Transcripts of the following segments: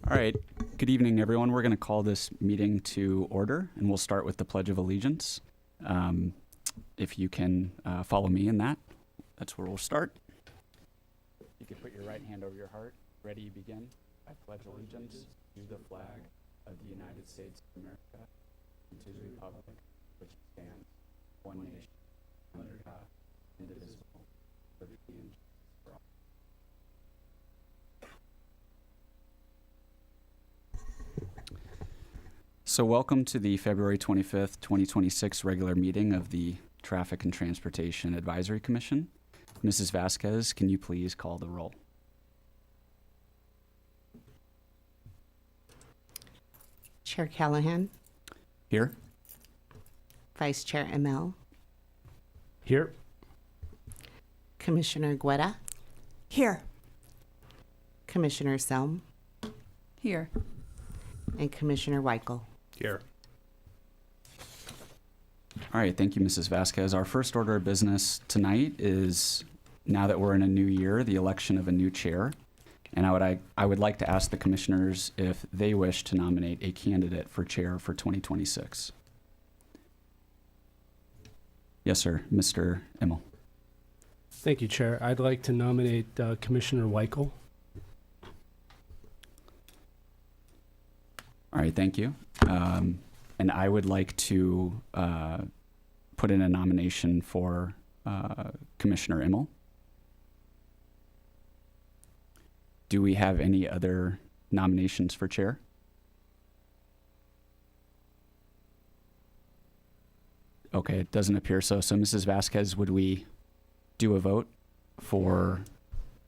All right. Good evening, everyone. We're going to call this meeting to order, and we'll start with the Pledge of Allegiance. If you can follow me in that, that's where we'll start. You can put your right hand over your heart. Ready, begin. I pledge allegiance to the flag of the United States of America and to the republic which stands one nation under God, indivisible, with liberty and justice for all. So welcome to the February 25th, 2026 regular meeting of the Traffic and Transportation Advisory Commission. Mrs. Vasquez, can you please call the roll? Chair Callahan, Here. Vice Chair Emel, Here. Commissioner Guetta, Here. Commissioner Selm, Here. and Commissioner Weichel. Here. All right, thank you, Mrs. Vasquez. Our first order of business tonight is, now that we're in a new year, the election of a new chair. And I would like to ask the commissioners if they wish to nominate a candidate for chair for 2026. Yes, sir. Mr. Immel. Thank you, Chair. I'd like to nominate Commissioner Weichel. All right, thank you. And I would like to put in a nomination for Commissioner Immel. Do we have any other nominations for chair? Okay, it doesn't appear so. So, Mrs. Vasquez, would we do a vote for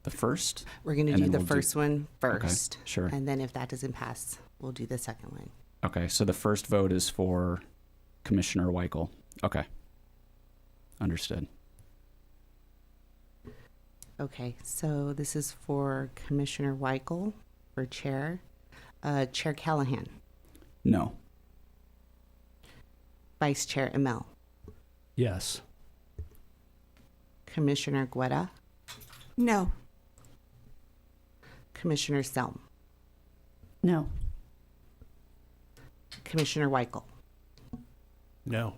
the first? We're going to And do then the we'll first one first. Okay, sure. And then if that doesn't pass, we'll do the second one. Okay, so the first vote is for Commissioner Weichel. Okay. Understood. Okay, so this is for Commissioner Weichel for chair. Chair Callahan, No. Vice Chair Emel, Yes. Commissioner Guetta, No. Commissioner Selm, No. Commissioner Weichel. No.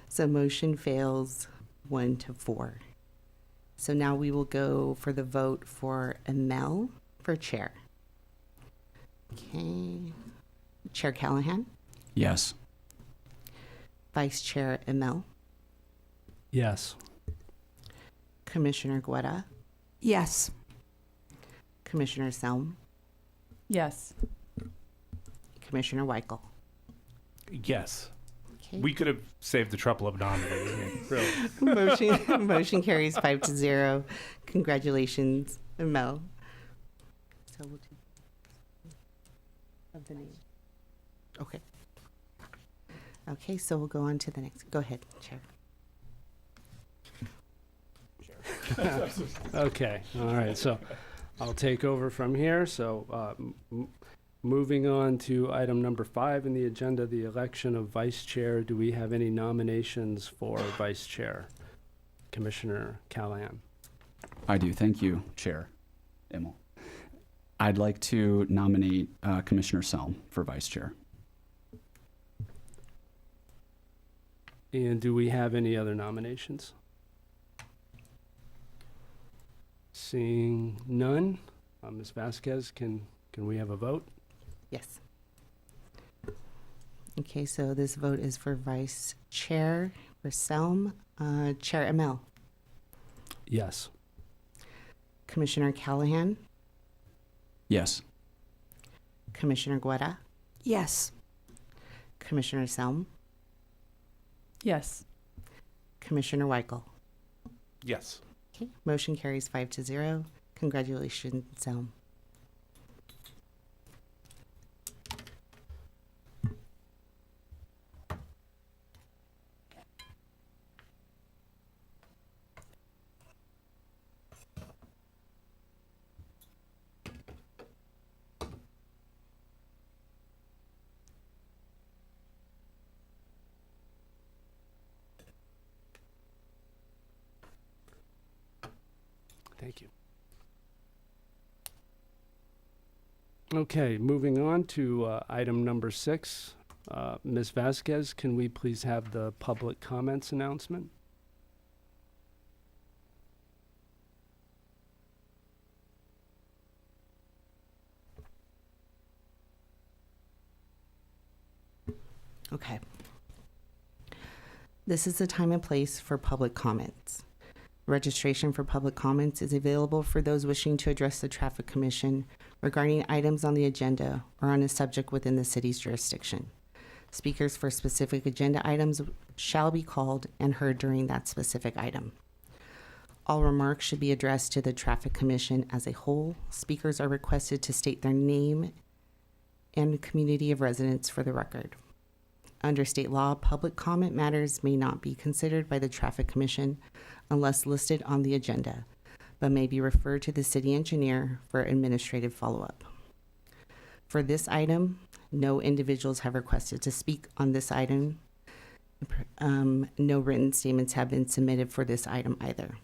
So motion fails 1-4. So now we will go for the vote for Emel for chair. Okay. Chair Callahan, Yes. Vice Chair Emel, Yes. Commissioner Guetta, Yes. Commissioner Selm, Yes. Commissioner Weichel. Yes. Okay. We could have saved the trouble of nominating. Really. Motion carries 5-0. Congratulations, Emel. So we'll do of the name. Okay. Okay, so we'll go on to the next. Go ahead, Chair. Okay. All right. So I'll take over from here. So moving on to item number 5 in the agenda, the election of vice chair. Do we have any nominations for vice chair? Commissioner Callahan. I do. Thank you, Chair Immel. I'd like to nominate Commissioner Selm for Vice Chair. And do we have any other nominations? Seeing none, Ms. Vasquez, can we have a vote? Yes. Okay, so this vote is for Vice Chair for Selm. Chair Emel, Yes. Commissioner Callahan, Yes. Commissioner Guetta, Yes. Commissioner Selm, Yes. Commissioner Weichel. Yes. Okay, motion carries 5-0. Congratulations, Selm. Thank you. Okay, moving on to item number 6. Ms. Vasquez, can we please have the public comments announcement? Okay. This is the time and place for public comments. Registration for public comments is available for those wishing to address the Traffic Commission regarding items on the agenda or on a subject within the city's jurisdiction. Speakers for specific agenda items shall be called and heard during that specific item. All remarks should be addressed to the Traffic Commission as a whole. Speakers are requested to state their name and community of residence for the record. Under state law, public comment matters may not be considered by the Traffic Commission unless listed on the agenda, but may be referred to the city engineer for administrative follow-up. For this item, no individuals have requested to speak on this item. No written statements have been submitted for this item either.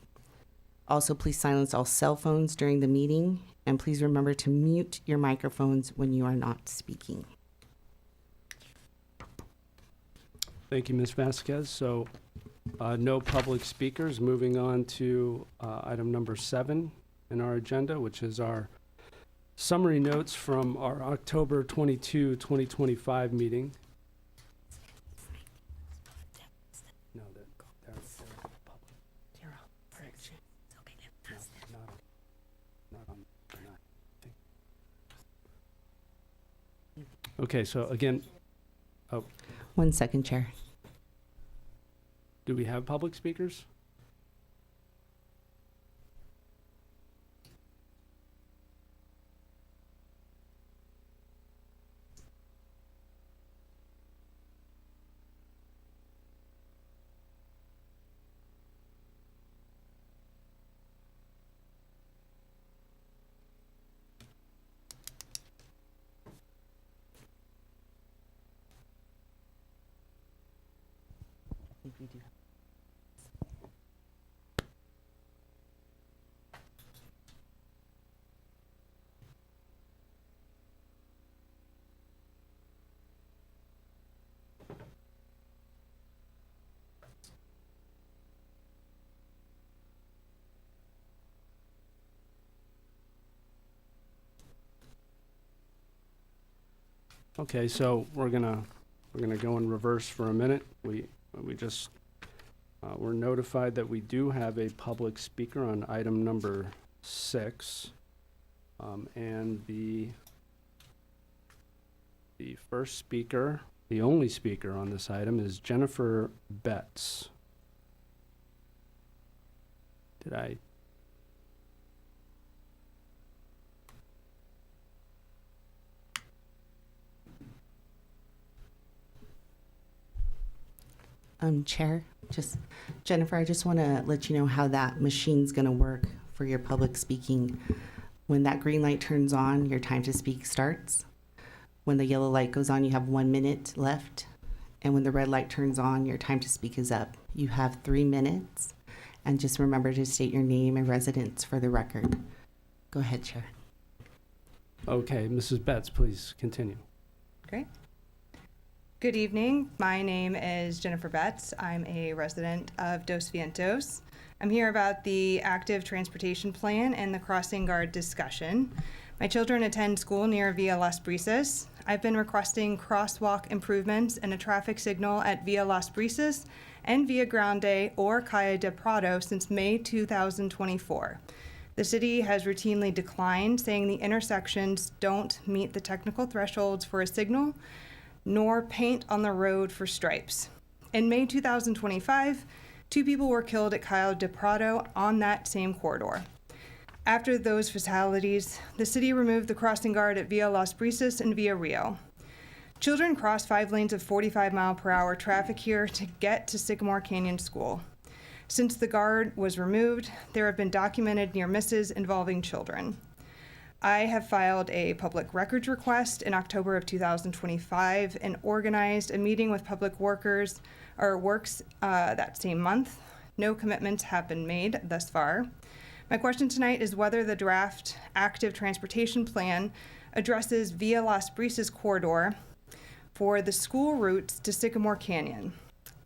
Also, please silence all cell phones during the meeting, and please remember to mute your microphones when you are not speaking. Thank you, Ms. Vasquez. So, no public speakers. Moving on to item number 7 in our agenda, which is our summary notes from our October 22, 2025 meeting. No, they're public. No, not on. They're not. Okay, so again, 1 second, Chair. do we have public speakers? I think we do. Okay, so we're gonna go in reverse for a minute. We just we're notified that we do have a public speaker on item number 6, and the first speaker, the only speaker on this item, is Jennifer Betts. Did I? Chair, Jennifer, I just want to let you know how that machine's going to work for your public speaking. When that green light turns on, your time to speak starts. When the yellow light goes on, you have 1 minute left. And when the red light turns on, your time to speak is up. You have 3 minutes. And just remember to state your name and residence for the record. Go ahead, Chair. Okay, Mrs. Betts, please continue. Great. Good evening. My name is Jennifer Betts. I'm a resident of Dos Vientos. I'm here about the active transportation plan and the crossing guard discussion. My children attend school near Via Las Brisas. I've been requesting crosswalk improvements and a traffic signal at Via Las Brisas and Via Grande or Calle de Prado since May 2024. The city has routinely declined, saying the intersections don't meet the technical thresholds for a signal, nor paint on the road for stripes. In May 2025, 2 people were killed at Calle de Prado on that same corridor. After those fatalities, the city removed the crossing guard at Via Las Brisas and Via Rio. Children cross 5 lanes of 45-mile-per-hour traffic here to get to Sycamore Canyon School. Since the guard was removed, there have been documented near misses involving children. I have filed a public records request in October of 2025 and organized a meeting with public works that same month. No commitments have been made thus far. My question tonight is whether the draft active transportation plan addresses Via Las Brisas corridor for the school routes to Sycamore Canyon.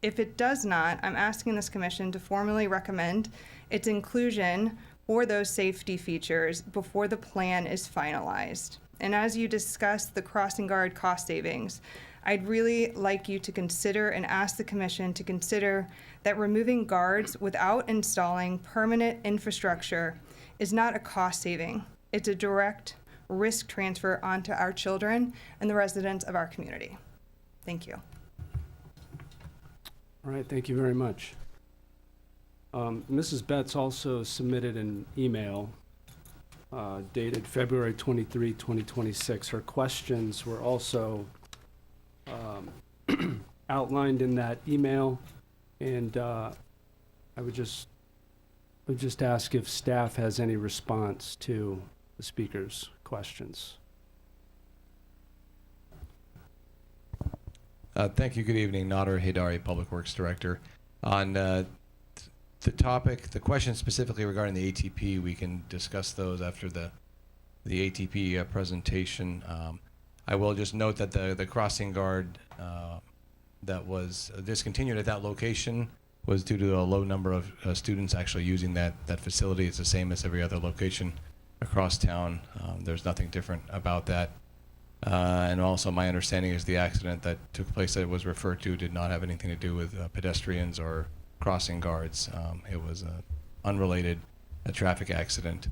If it does not, I'm asking this commission to formally recommend its inclusion for those safety features before the plan is finalized. And as you discuss the crossing guard cost savings, I'd really like you to consider and ask the commission to consider that removing guards without installing permanent infrastructure is not a cost saving. It's a direct risk transfer onto our children and the residents of our community. Thank you. All right, thank you very much. Mrs. Betts also submitted an email dated February 23, 2026. Her questions were also outlined in that email, and I would just ask if staff has any response to the speaker's questions. Thank you. Good evening. Nader Haidari, Public Works Director. On the topic, the question specifically regarding the ATP, we can discuss those after the ATP presentation. I will just note that the crossing guard that was discontinued at that location was due to a low number of students actually using that facility. It's the same as every other location across town. There's nothing different about that. And also my understanding is the accident that took place that was referred to did not have anything to do with pedestrians or crossing guards. It was an unrelated traffic accident.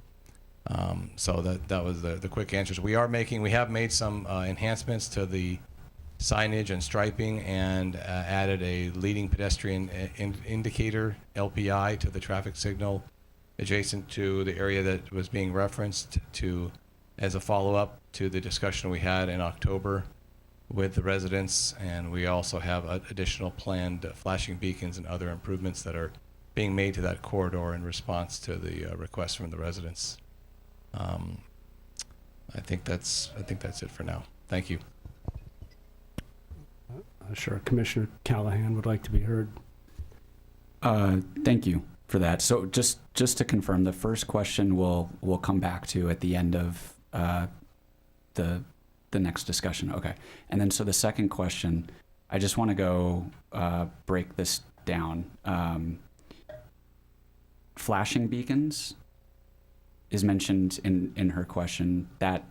So that was the quick answers. We have made some enhancements to the signage and striping and added a leading pedestrian indicator, LPI, to the traffic signal adjacent to the area that was being referenced as a follow-up to the discussion we had in October with the residents. And we also have additional planned flashing beacons and other improvements that are being made to that corridor in response to the request from the residents. I think that's it for now. Thank you. Sure, Commissioner Callahan would like to be heard. Thank you for that. So just to confirm, the first question we'll come back to at the end of the next discussion. Okay. And then so the second question, I just want to go break this down. Flashing beacons is mentioned in her question. That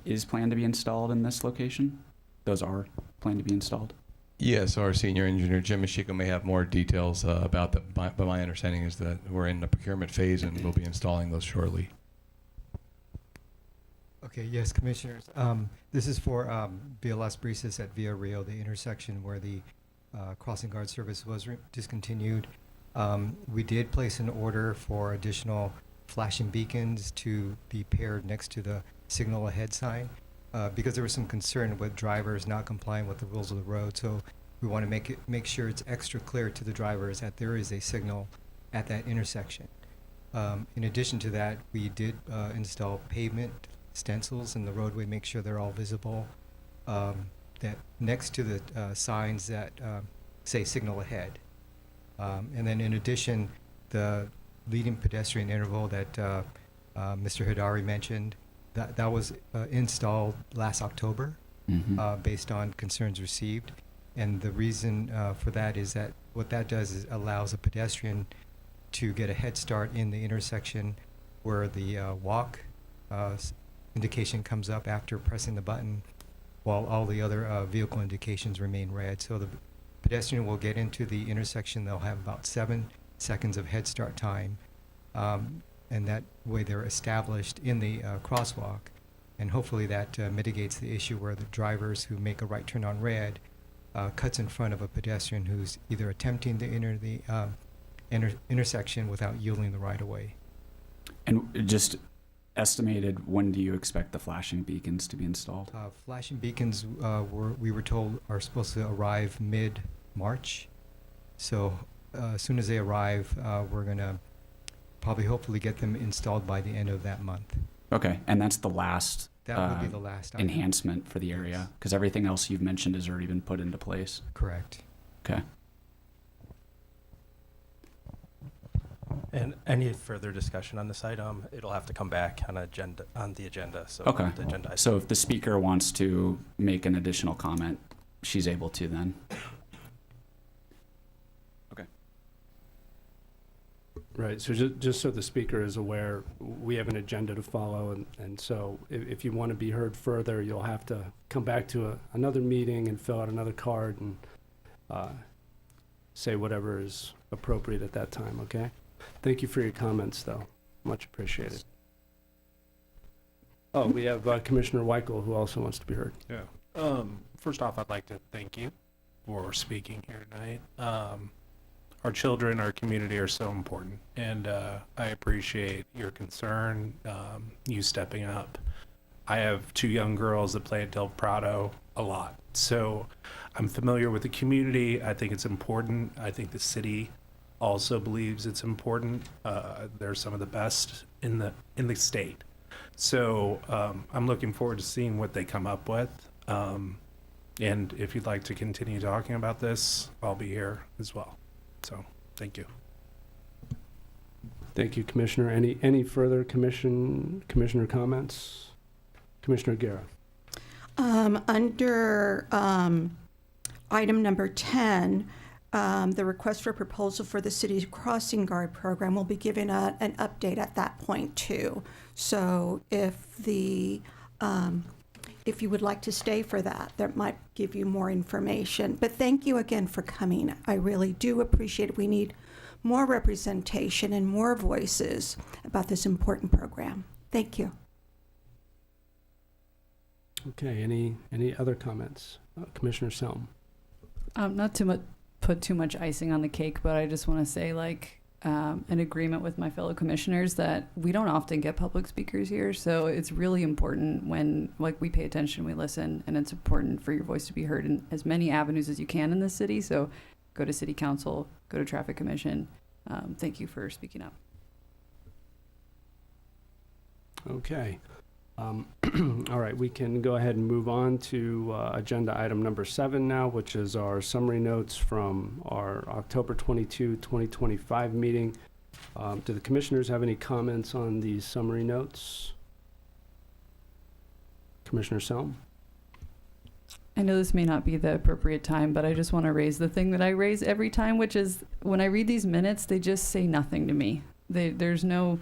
is planned to be installed in this location? Those are planned to be installed? Yes, our senior engineer, Jim Mashiko, may have more details about that, but my understanding is that we're in the procurement phase and we'll be installing those shortly. Okay, yes, Commissioners. This is for Via Las Brisas at Via Rio, the intersection where the crossing guard service was discontinued. We did place an order for additional flashing beacons to be paired next to the signal ahead sign because there was some concern with drivers not complying with the rules of the road. So we want to make sure it's extra clear to the drivers that there is a signal at that intersection. In addition to that, we did install pavement stencils in the roadway, make sure they're all visible, that next to the signs that say signal ahead. And then in addition, the leading pedestrian interval that Mr. Hidari mentioned, that was installed last October based on concerns received. And the reason for that is that what that does is allows a pedestrian to get a head start in the intersection where the walk indication comes up after pressing the button, while all the other vehicle indications remain red. So the pedestrian will get into the intersection. They'll have about 7 seconds of head start time. And that way they're established in the crosswalk. And hopefully that mitigates the issue where the drivers who make a right turn on red cuts in front of a pedestrian who's either attempting to enter the intersection without yielding the right of way. And just estimated, when do you expect the flashing beacons to be installed? Flashing beacons, we were told, are supposed to arrive mid-March. So as soon as they arrive, we're going to probably hopefully get them installed by the end of that month. Okay, and that's the last That will be the last item. enhancement for the area, because everything else you've mentioned has already been put into place. Correct. Okay. And any further discussion on this item, it'll have to come back on the agenda. So Okay. the agenda item. So if the speaker wants to make an additional comment, she's able to then. Right, so just so the speaker is aware, we have an agenda to follow, and so if you want to be heard further, you'll have to come back to another meeting and fill out another card and say whatever is appropriate at that time, okay? Thank you for your comments, though. Much appreciated. Oh, we have Commissioner Weichel, who also wants to be heard. Yeah. First off, I'd like to thank you for speaking here tonight. Our children, our community are so important, and I appreciate your concern, you stepping up. I have 2 young girls that play at Del Prado a lot, so I'm familiar with the community. I think it's important. I think the city also believes it's important. They're some of the best in the state, so I'm looking forward to seeing what they come up with. And if you'd like to continue talking about this, I'll be here as well. So, thank you. Thank you, Commissioner. Any further commissioner comments? Commissioner Guerra. Under item number 10, the request for proposal for the city's crossing guard program will be given an update at that point too. So if you would like to stay for that, that might give you more information. But thank you again for coming. I really do appreciate it. We need more representation and more voices about this important program. Thank you. Okay, any other comments? Commissioner Selm. Not to put too much icing on the cake, but I just want to say, an agreement with my fellow commissioners that we don't often get public speakers here, so it's really important when we pay attention, we listen, and it's important for your voice to be heard in as many avenues as you can in this city. So go to City Council, go to Traffic Commission. Thank you for speaking up. Okay. All right, we can go ahead and move on to agenda item number 7 now, which is our summary notes from our October 22, 2025 meeting. Do the commissioners have any comments on these summary notes? Commissioner Selm? I know this may not be the appropriate time, but I just want to raise the thing that I raise every time, which is when I read these minutes, they just say nothing to me. There's no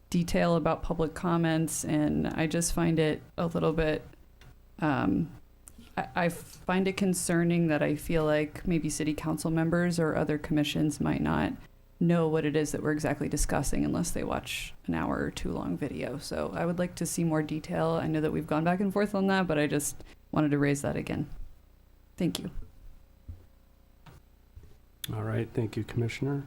detail about public comments, and I just find it a little bit, I find it concerning that I feel like maybe city council members or other commissions might not know what it is that we're exactly discussing unless they watch an hour or 2 long video. So I would like to see more detail. I know that we've gone back and forth on that, but I just wanted to raise that again. Thank you. All right, thank you, Commissioner.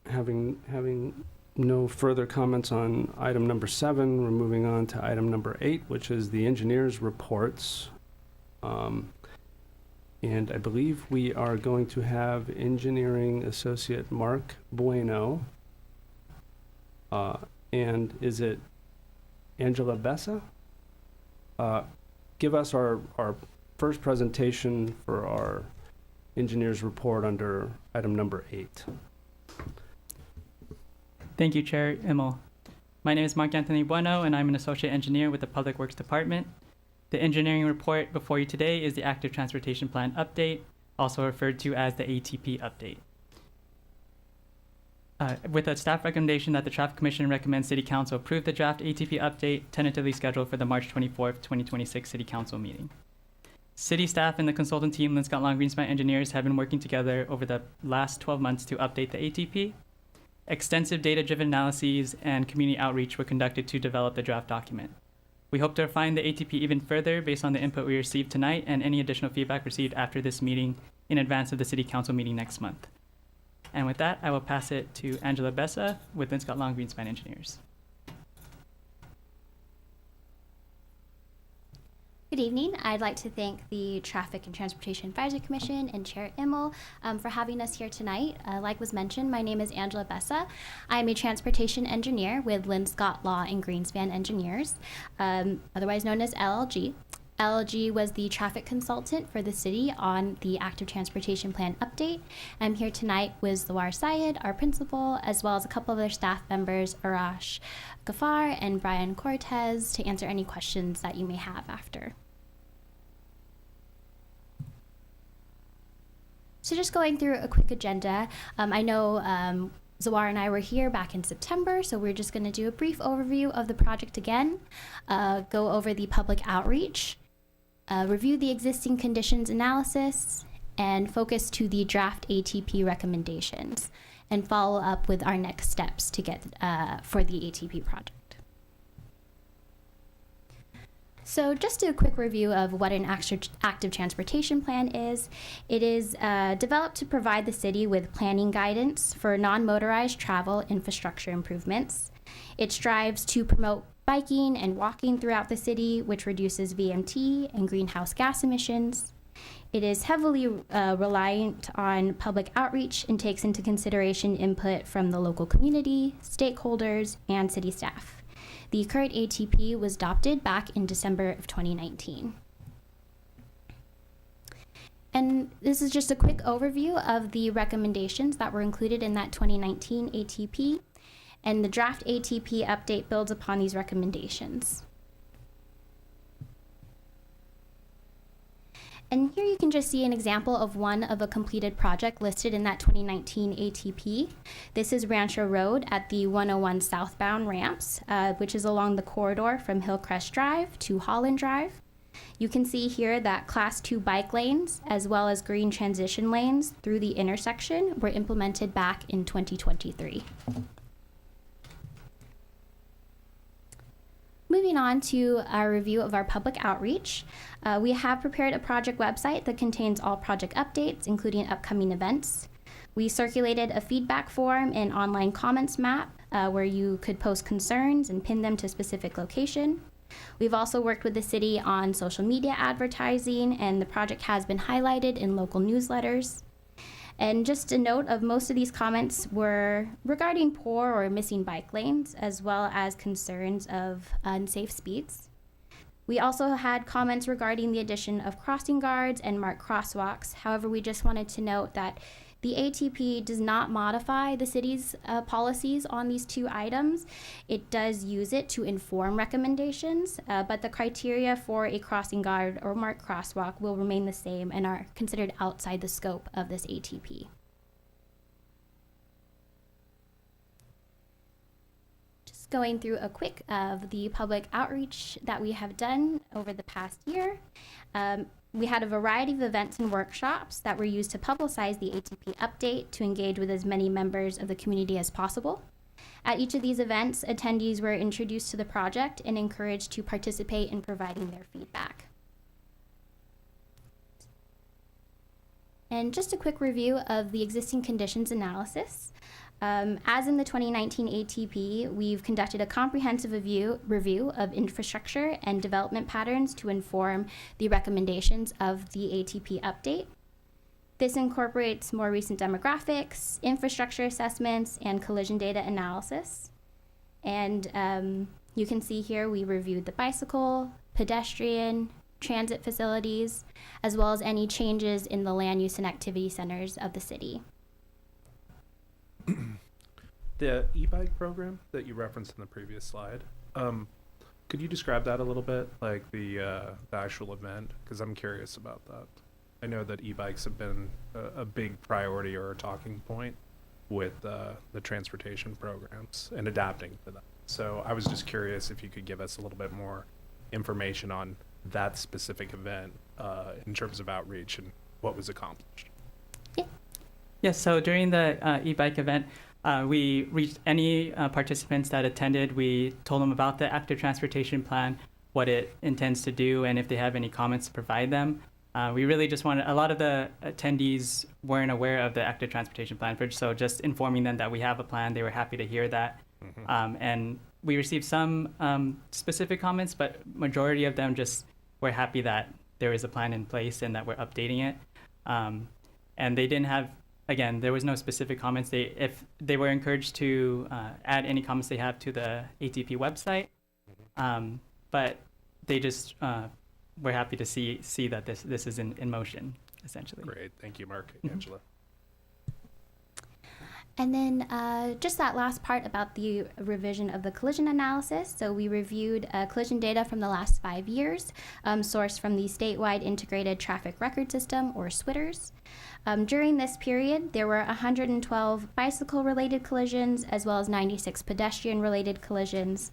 Having no further comments on item number 7, we're moving on to item number 8, which is the engineer's reports. And I believe we are going to have engineering associate Mark Bueno. And is it Angela Bessa? Give us our first presentation for our engineer's report under item number 8. Thank you, Chair Immel. My name is Mark Anthony Bueno, and I'm an associate engineer with the Public Works Department. The engineering report before you today is the Active Transportation Plan Update, also referred to as the ATP Update. With a staff recommendation that the Traffic Commission recommends City Council approve the draft ATP Update tentatively scheduled for the March 24th, 2026 City Council meeting. City staff and the consultant team, Linscott Long Greenspan Engineers, have been working together over the last 12 months to update the ATP. Extensive data-driven analyses and community outreach were conducted to develop the draft document. We hope to refine the ATP even further based on the input we received tonight and any additional feedback received after this meeting in advance of the City Council meeting next month. And with that, I will pass it to Angela Bessa with Linscott Long Greenspan Engineers. Good evening. I'd like to thank the Traffic and Transportation Advisory Commission and Chair Immel for having us here tonight. Like was mentioned, my name is Angela Bessa. I'm a transportation engineer with Linscott Law and Greenspan Engineers, otherwise known as LLG. LG was the traffic consultant for the city on the active transportation plan update. I'm here tonight with Zawar Syed, our principal, as well as a couple of other staff members, Arash Ghaffar and Brian Cortez, to answer any questions that you may have after. So just going through a quick agenda, I know Zawar and I were here back in September, so we're just going to do a brief overview of the project again, go over the public outreach, review the existing conditions analysis, and focus to the draft ATP recommendations, and follow up with our next steps to get for the ATP project. So just a quick review of what an active transportation plan is. It is developed to provide the city with planning guidance for non-motorized travel infrastructure improvements. It strives to promote biking and walking throughout the city, which reduces VMT and greenhouse gas emissions. It is heavily reliant on public outreach and takes into consideration input from the local community, stakeholders, and city staff. The current ATP was adopted back in December of 2019. And this is just a quick overview of the recommendations that were included in that 2019 ATP, and the draft ATP update builds upon these recommendations. And here you can just see an example of one of a completed project listed in that 2019 ATP. This is Rancho Road at the 101 southbound ramps, which is along the corridor from Hillcrest Drive to Holland Drive. You can see here that Class 2 bike lanes, as well as green transition lanes through the intersection, were implemented back in 2023. Moving on to our review of our public outreach, we have prepared a project website that contains all project updates, including upcoming events. We circulated a feedback form and online comments map where you could post concerns and pin them to a specific location. We've also worked with the city on social media advertising, and the project has been highlighted in local newsletters. And just a note of most of these comments were regarding poor or missing bike lanes, as well as concerns of unsafe speeds. We also had comments regarding the addition of crossing guards and marked crosswalks. However, we just wanted to note that the ATP does not modify the city's policies on these two items. It does use it to inform recommendations, but the criteria for a crossing guard or marked crosswalk will remain the same and are considered outside the scope of this ATP. Just going through a quick of the public outreach that we have done over the past year. We had a variety of events and workshops that were used to publicize the ATP update to engage with as many members of the community as possible. At each of these events, attendees were introduced to the project and encouraged to participate in providing their feedback. And just a quick review of the existing conditions analysis. As in the 2019 ATP, we've conducted a comprehensive review of infrastructure and development patterns to inform the recommendations of the ATP update. This incorporates more recent demographics, infrastructure assessments, and collision data analysis. And you can see here we reviewed the bicycle, pedestrian, transit facilities, as well as any changes in the land use and activity centers of the city. The e-bike program that you referenced in the previous slide, could you describe that a little bit, like the actual event? Because I'm curious about that. I know that e-bikes have been a big priority or a talking point with the transportation programs and adapting to that. So I was just curious if you could give us a little bit more information on that specific event in terms of outreach and what was accomplished. Yes, so during the e-bike event, we reached any participants that attended. We told them about the active transportation plan, what it intends to do, and if they have any comments to provide them. We really just wanted, a lot of the attendees weren't aware of the active transportation plan, so just informing them that we have a plan, they were happy to hear that. And we received some specific comments, but majority of them just were happy that there is a plan in place and that we're updating it. And they didn't have, again, there was no specific comments. If they were encouraged to add any comments they have to the ATP website, but they just we're happy to see that this is in motion, essentially. Great. Thank you, Mark. Angela. And then just that last part about the revision of the collision analysis. So we reviewed collision data from the last 5 years, sourced from the Statewide Integrated Traffic Record System, or SWITRS. During this period, there were 112 bicycle-related collisions, as well as 96 pedestrian-related collisions.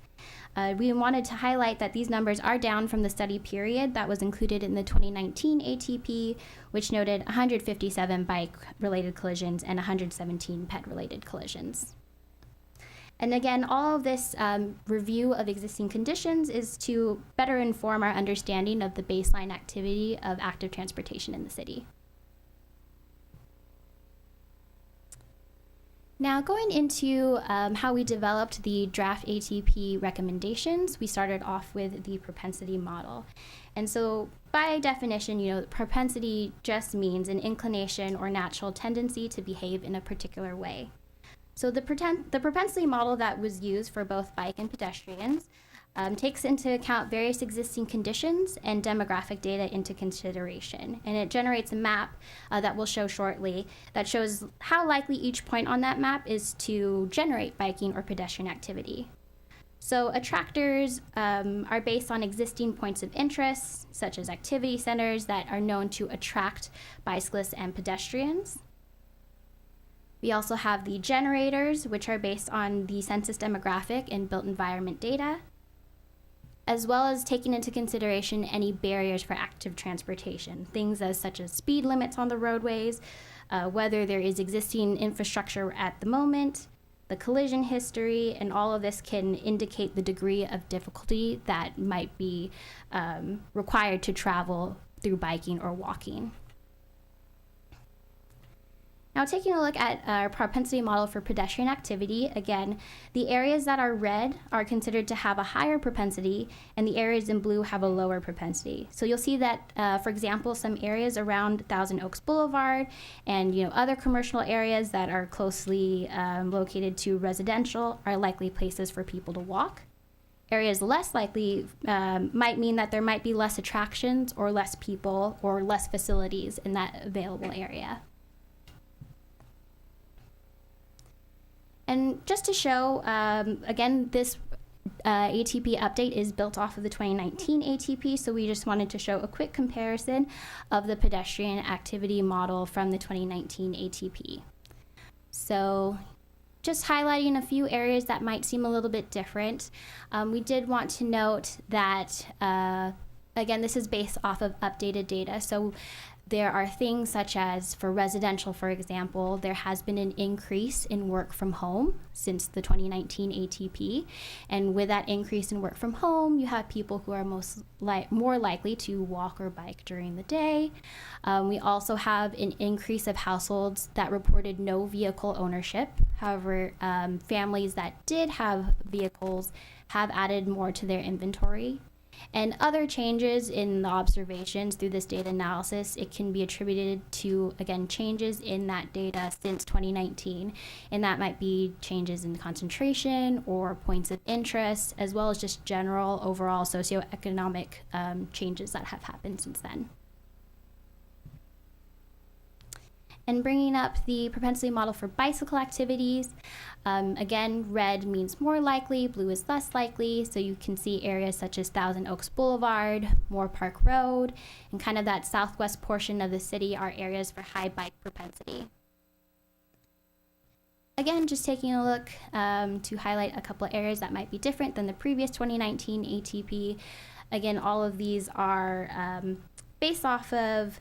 We wanted to highlight that these numbers are down from the study period that was included in the 2019 ATP, which noted 157 bike-related collisions and 117 ped-related collisions. And again, all of this review of existing conditions is to better inform our understanding of the baseline activity of active transportation in the city. Now, going into how we developed the draft ATP recommendations, we started off with the propensity model. And so by definition, propensity just means an inclination or natural tendency to behave in a particular way. So the propensity model that was used for both bike and pedestrians takes into account various existing conditions and demographic data into consideration. And it generates a map that we'll show shortly that shows how likely each point on that map is to generate biking or pedestrian activity. So attractors are based on existing points of interest, such as activity centers that are known to attract bicyclists and pedestrians. We also have the generators, which are based on the census demographic and built environment data, as well as taking into consideration any barriers for active transportation, things such as speed limits on the roadways, whether there is existing infrastructure at the moment, the collision history, and all of this can indicate the degree of difficulty that might be required to travel through biking or walking. Now, taking a look at our propensity model for pedestrian activity, again, the areas that are red are considered to have a higher propensity, and the areas in blue have a lower propensity. So you'll see that, for example, some areas around Thousand Oaks Boulevard and other commercial areas that are closely located to residential are likely places for people to walk. Areas less likely might mean that there might be less attractions or less people or less facilities in that available area. And just to show, again, this ATP update is built off of the 2019 ATP, so we just wanted to show a quick comparison of the pedestrian activity model from the 2019 ATP. So just highlighting a few areas that might seem a little bit different. We did want to note that, again, this is based off of updated data. So there are things such as, for residential, for example, there has been an increase in work from home since the 2019 ATP. And with that increase in work from home, you have people who are more likely to walk or bike during the day. We also have an increase of households that reported no vehicle ownership. However, families that did have vehicles have added more to their inventory. And other changes in the observations through this data analysis, it can be attributed to, again, changes in that data since 2019. And that might be changes in concentration or points of interest, as well as just general overall socioeconomic changes that have happened since then. And bringing up the propensity model for bicycle activities, again, red means more likely, blue is less likely. So you can see areas such as Thousand Oaks Boulevard, Moore Park Road, and kind of that southwest portion of the city are areas for high bike propensity. Again, just taking a look to highlight a couple of areas that might be different than the previous 2019 ATP. Again, all of these are based off of,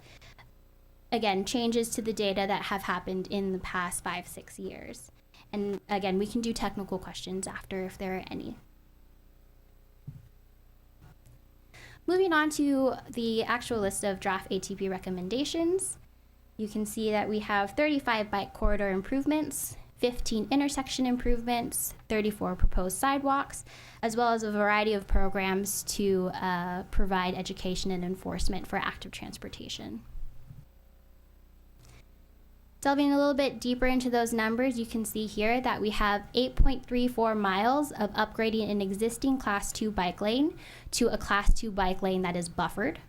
again, changes to the data that have happened in the past 5-6 years. And again, we can do technical questions after if there are any. Moving on to the actual list of draft ATP recommendations, you can see that we have 35 bike corridor improvements, 15 intersection improvements, 34 proposed sidewalks, as well as a variety of programs to provide education and enforcement for active transportation. Delving a little bit deeper into those numbers, you can see here that we have 8.34 miles of upgrading an existing Class 2 bike lane to a Class 2 bike lane that is buffered.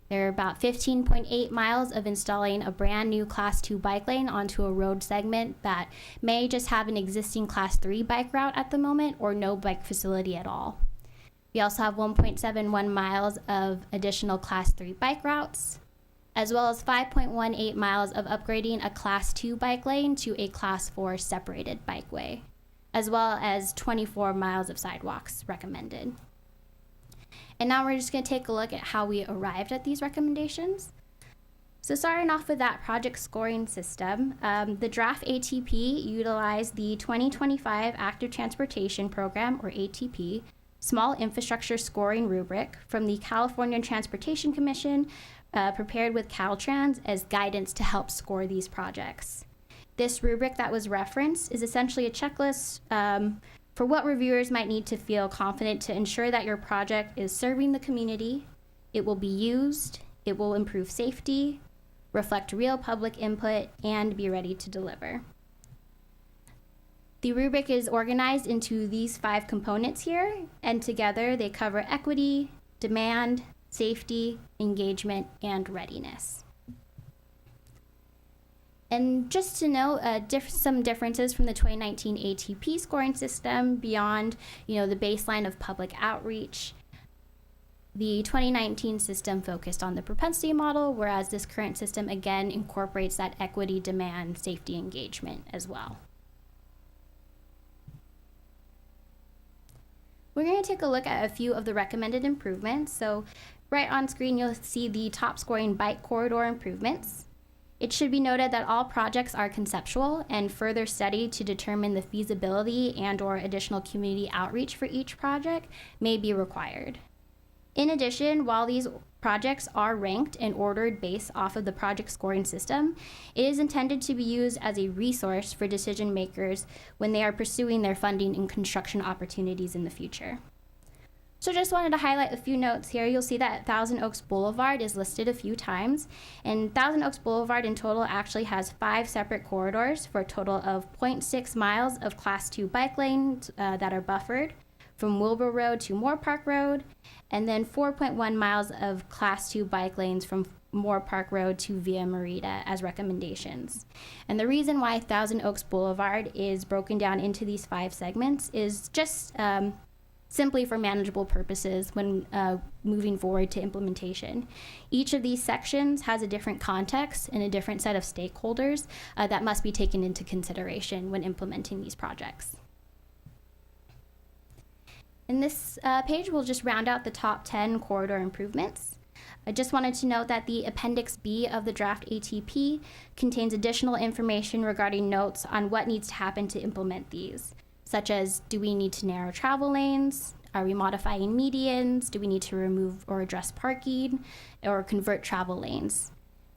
There are about 15.8 miles of installing a brand new Class 2 bike lane onto a road segment that may just have an existing Class 3 bike route at the moment or no bike facility at all. We also have 1.71 miles of additional Class 3 bike routes, as well as 5.18 miles of upgrading a Class 2 bike lane to a Class 4 separated bikeway, as well as 24 miles of sidewalks recommended. And now we're just going to take a look at how we arrived at these recommendations. So starting off with that project scoring system, the draft ATP utilized the 2025 Active Transportation Program, or ATP, Small Infrastructure Scoring Rubric from the California Transportation Commission, prepared with Caltrans as guidance to help score these projects. This rubric that was referenced is essentially a checklist for what reviewers might need to feel confident to ensure that your project is serving the community, it will be used, it will improve safety, reflect real public input, and be ready to deliver. The rubric is organized into these 5 components here, and together they cover equity, demand, safety, engagement, and readiness. And just to note, some differences from the 2019 ATP scoring system beyond, the baseline of public outreach. The 2019 system focused on the propensity model, whereas this current system again incorporates that equity, demand, safety, engagement as well. We're going to take a look at a few of the recommended improvements. So right on screen, you'll see the top scoring bike corridor improvements. It should be noted that all projects are conceptual and further studied to determine the feasibility and/or additional community outreach for each project may be required. In addition, while these projects are ranked and ordered based off of the project scoring system, it is intended to be used as a resource for decision makers when they are pursuing their funding and construction opportunities in the future. So just wanted to highlight a few notes here. You'll see that Thousand Oaks Boulevard is listed a few times, and Thousand Oaks Boulevard in total actually has 5 separate corridors for a total of 0.6 miles of Class 2 bike lanes that are buffered from Wilbur Road to Moore Park Road, and then 4.1 miles of Class 2 bike lanes from Moore Park Road to Via Merida as recommendations. And the reason why Thousand Oaks Boulevard is broken down into these 5 segments is just simply for manageable purposes when moving forward to implementation. Each of these sections has a different context and a different set of stakeholders that must be taken into consideration when implementing these projects. In this page, we'll just round out the top 10 corridor improvements. I just wanted to note that the Appendix B of the draft ATP contains additional information regarding notes on what needs to happen to implement these, such as, do we need to narrow travel lanes? Are we modifying medians? Do we need to remove or address parking or convert travel lanes?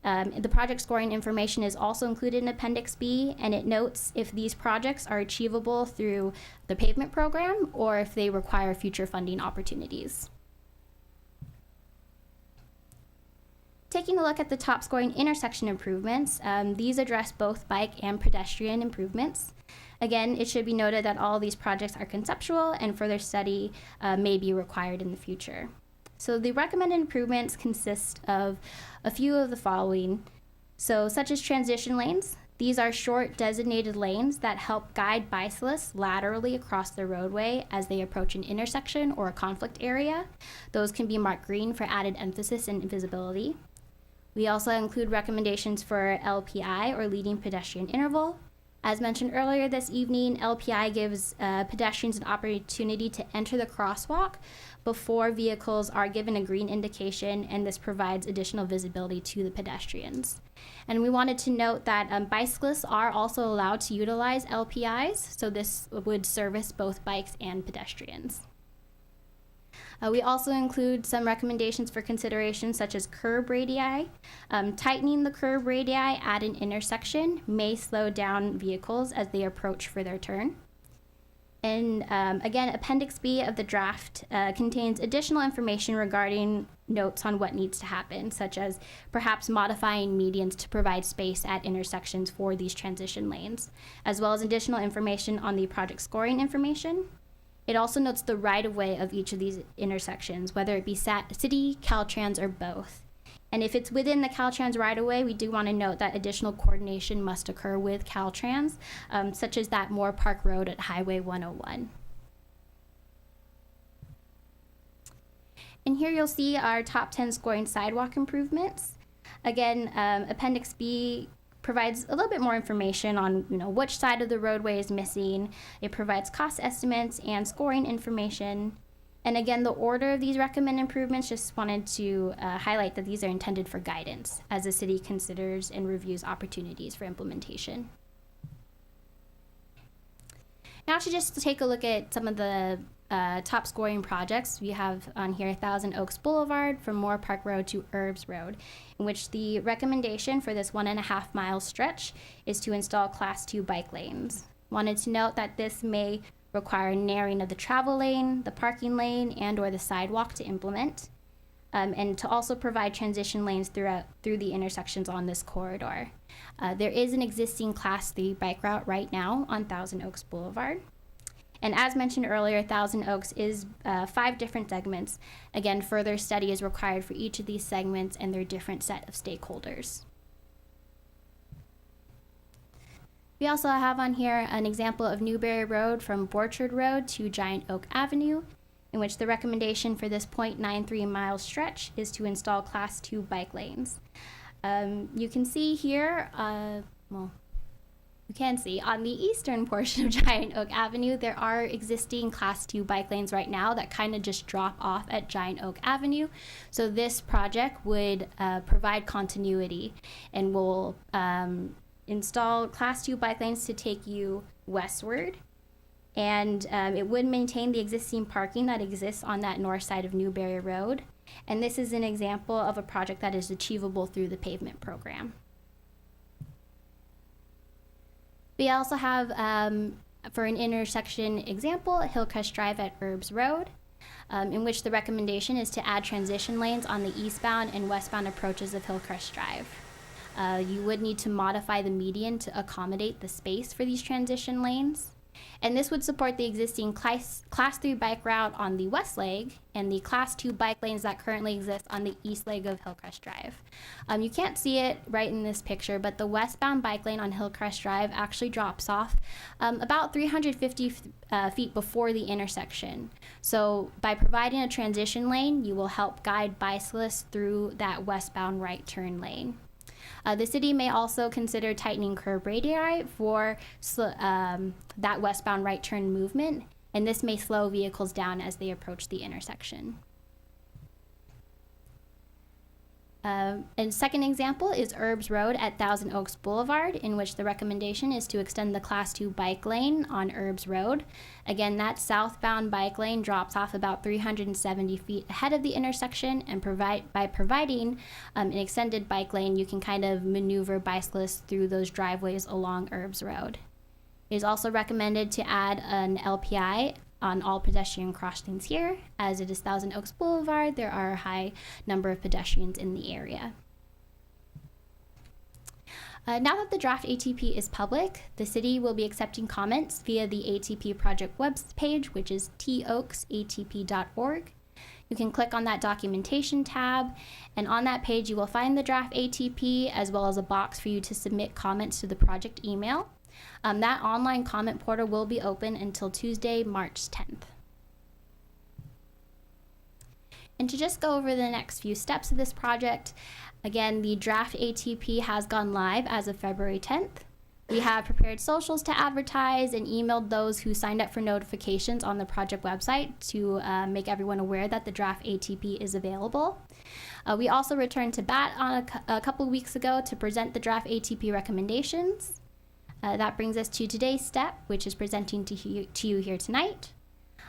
The project scoring information is also included in Appendix B, and it notes if these projects are achievable through the pavement program or if they require future funding opportunities. Taking a look at the top scoring intersection improvements, these address both bike and pedestrian improvements. Again, it should be noted that all of these projects are conceptual and further study may be required in the future. So the recommended improvements consist of a few of the following. So such as transition lanes. These are short designated lanes that help guide bicyclists laterally across the roadway as they approach an intersection or a conflict area. Those can be marked green for added emphasis and visibility. We also include recommendations for LPI, or leading pedestrian interval. As mentioned earlier this evening, LPI gives pedestrians an opportunity to enter the crosswalk before vehicles are given a green indication, and this provides additional visibility to the pedestrians. And we wanted to note that bicyclists are also allowed to utilize LPIs, so this would service both bikes and pedestrians. We also include some recommendations for consideration, such as curb radii. Tightening the curb radii at an intersection may slow down vehicles as they approach for their turn. And again, Appendix B of the draft contains additional information regarding notes on what needs to happen, such as perhaps modifying medians to provide space at intersections for these transition lanes, as well as additional information on the project scoring information. It also notes the right-of-way of each of these intersections, whether it be city, Caltrans, or both. And if it's within the Caltrans right-of-way, we do want to note that additional coordination must occur with Caltrans, such as that Moore Park Road at Highway 101. And here you'll see our top 10 scoring sidewalk improvements. Again, Appendix B provides a little bit more information on which side of the roadway is missing. It provides cost estimates and scoring information. And again, the order of these recommended improvements, just wanted to highlight that these are intended for guidance as the city considers and reviews opportunities for implementation. Now to just take a look at some of the top scoring projects, we have on here Thousand Oaks Boulevard from Moore Park Road to Herbs Road, in which the recommendation for this 1.5 mile stretch is to install Class 2 bike lanes. Wanted to note that this may require narrowing of the travel lane, the parking lane, and or the sidewalk to implement, and to also provide transition lanes through the intersections on this corridor. There is an existing Class 3 bike route right now on Thousand Oaks Boulevard. And as mentioned earlier, Thousand Oaks is 5 different segments. Again, further study is required for each of these segments and their different set of stakeholders. We also have on here an example of Newberry Road from Borchard Road to Giant Oak Avenue, in which the recommendation for this 0.93 mile stretch is to install Class 2 bike lanes. You can see here, you can see on the eastern portion of Giant Oak Avenue, there are existing Class 2 bike lanes right now that kind of just drop off at Giant Oak Avenue. So this project would provide continuity and will install Class 2 bike lanes to take you westward. And it would maintain the existing parking that exists on that north side of Newberry Road. And this is an example of a project that is achievable through the pavement program. We also have, for an intersection example, Hillcrest Drive at Herbs Road, in which the recommendation is to add transition lanes on the eastbound and westbound approaches of Hillcrest Drive. You would need to modify the median to accommodate the space for these transition lanes. And this would support the existing Class 3 bike route on the west leg and the Class 2 bike lanes that currently exist on the east leg of Hillcrest Drive. You can't see it right in this picture, but the westbound bike lane on Hillcrest Drive actually drops off about 350 feet before the intersection. So by providing a transition lane, you will help guide bicyclists through that westbound right turn lane. The city may also consider tightening curb radii for that westbound right turn movement, and this may slow vehicles down as they approach the intersection. And second example is Herbs Road at Thousand Oaks Boulevard, in which the recommendation is to extend the Class 2 bike lane on Herbs Road. Again, that southbound bike lane drops off about 370 feet ahead of the intersection, and by providing an extended bike lane, you can kind of maneuver bicyclists through those driveways along Herbs Road. It is also recommended to add an LPI on all pedestrian crossings here. As it is Thousand Oaks Boulevard, there are a high number of pedestrians in the area. Now that the draft ATP is public, the city will be accepting comments via the ATP project web page, which is toaksatp.org. You can click on that documentation tab, and on that page you will find the draft ATP as well as a box for you to submit comments to the project email. That online comment portal will be open until Tuesday, March 10th. And to just go over the next few steps of this project, again, the draft ATP has gone live as of February 10th. We have prepared socials to advertise and emailed those who signed up for notifications on the project website to make everyone aware that the draft ATP is available. We also returned to BAT on a couple weeks ago to present the draft ATP recommendations. That brings us to today's step, which is presenting to you here tonight.